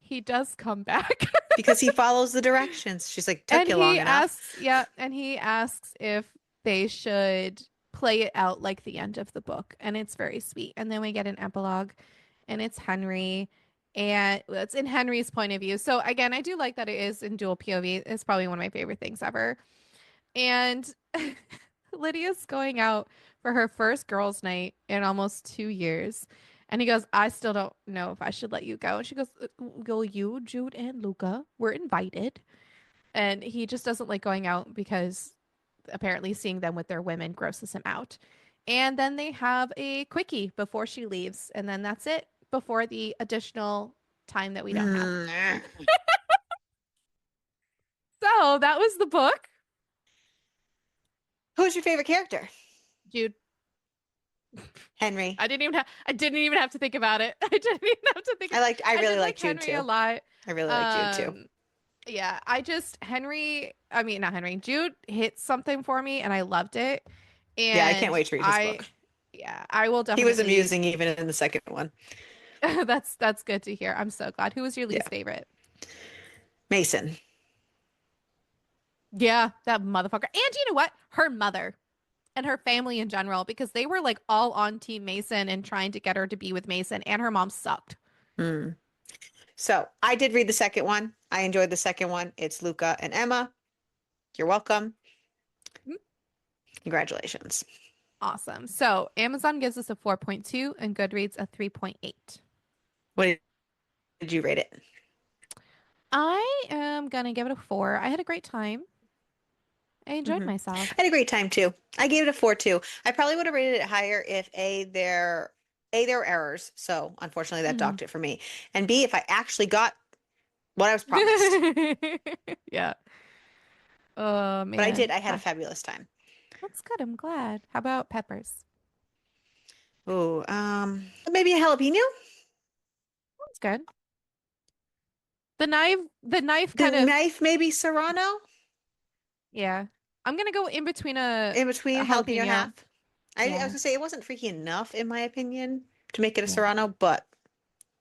He does come back. Because he follows the directions. She's like, took And you long he enough. asks, yeah, and he asks if they should play it out like the end of the book. And it's very sweet. And then we get an epilogue, and it's Henry, and well, it's in Henry's point of view. So again, I do like that it is in dual POV. It's probably one of my favorite things ever. And Lydia's going out for her first girls' night in almost 2 years. And he goes, I still don't know if I should let you go. And she goes, Go you, Jude, and Luca. We're invited. And he just doesn't like going out because apparently seeing them with their women grosses him out. And then they have a quickie before she leaves. And then that's it before the additional time that we don't have. Mm. So that was the book. Who's your favorite character? Jude. Henry. I didn't even have to think about it. I didn't even have to think. I really did like Jude Henry too. a lot. I really like Jude too. Yeah, not Henry. Jude hit something for me and I loved it. And Yeah, I can't wait to read his book. Yeah, I will He definitely. was amusing even in the second one. That's good to hear. I'm so glad. Who was your least Yeah. favorite? Mason. Yeah, that motherfucker. And you know what? Her mother and her family in general, because they were like all on Team Mason and trying to get her to be with Mason, and her mom sucked. Hmm. So I did read the second one. I enjoyed the second one. It's Luca and Emma. You're welcome. Mhm. Congratulations. Awesome. So Amazon gives us a 4.2 and Goodreads a 3.8. What did you rate it? I am gonna give it a 4. I had a great time. I enjoyed Mhm. myself. I had a great time too. I gave it a 4 too. I probably would have rated it higher if there were errors. So unfortunately that Mhm. docked it for me. And B, if I actually got what I was promised. Yeah. Oh man. But I did. I had a fabulous time. That's good. I'm glad. How about peppers? Oh, maybe a jalapeno? That's good. The knife The kind of, knife, maybe serrano yeah. I'm gonna go in between a in between jalapeno jalapeno. half. I was Yeah. gonna say it wasn't freaky enough in my opinion to make it a Yeah. serrano, but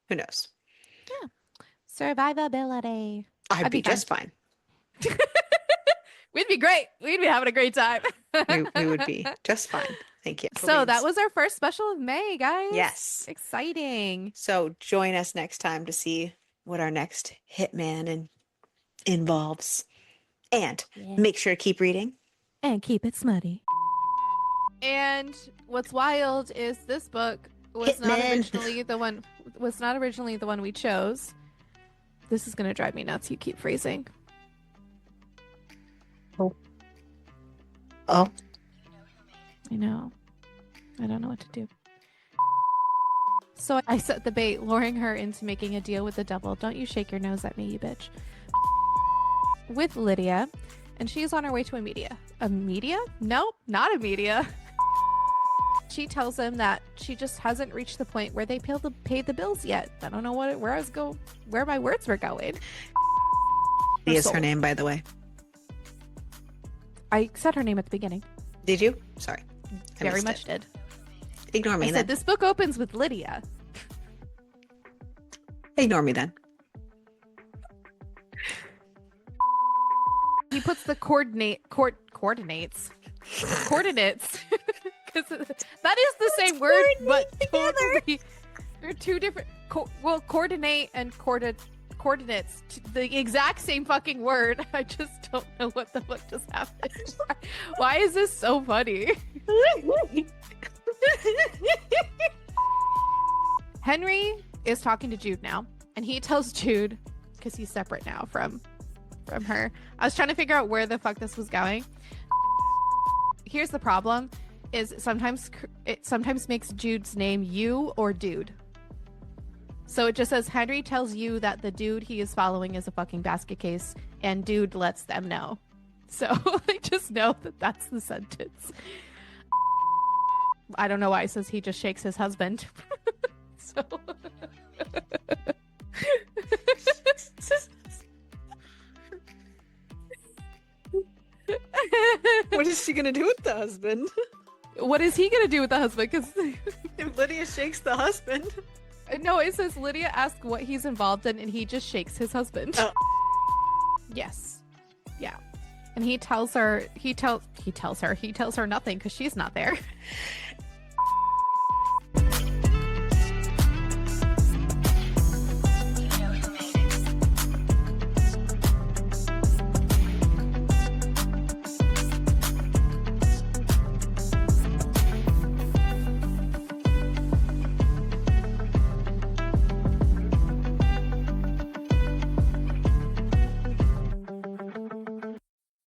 who knows? Yeah. Survivability. I'd be be fine. just fine. We'd be great. We'd be having a great time. We would be just fine. Thank you. So that Louise. was our first special of May, guys. Yes. Exciting. So join us next time to see what our next hitman involves. And Yeah. make sure to keep reading. And keep it smutty. And what's wild is this book was not Hitman. originally the one we chose. This is gonna drive me nuts. You keep freezing. Oh. I know. I don't know what to do. So I set the bait, luring her into making a deal with the devil. Don't you shake your nose at me, you bitch. With Lydia, and she's on her way to a media. A media? Nope, not a media. She tells him that she just hasn't reached the point where they paid the bills yet. I don't know where my words were going. Is her name, by the way. I said her name at the beginning. Did you? Sorry. I Very missed much it. did. Ignore me I then. said this book opens with Lydia. Ignore me then. He puts the coordinates. Because that is the same word, but totally. They're two different. Coordinate and coordinates. The exact same fucking word. I just don't know what the fuck just happened. Why is this so funny? Henry is talking to Jude now, and he tells Jude, because he's separate now from her. I was trying to figure out where the fuck this was going. Here's the problem: is it sometimes makes Jude's name you or dude. So it just says Henry tells you that the dude he is following is a fucking basket case, and dude lets them know. So I just know that that's the sentence. I don't know why it says he just shakes his husband. So What is she gonna do with the husband? what is he gonna do with the husband? Because If Lydia shakes the husband. no, it says Lydia asks what he's involved in, and he just shakes his husband. Oh. Yes, yeah, and he tells her nothing because she's not there.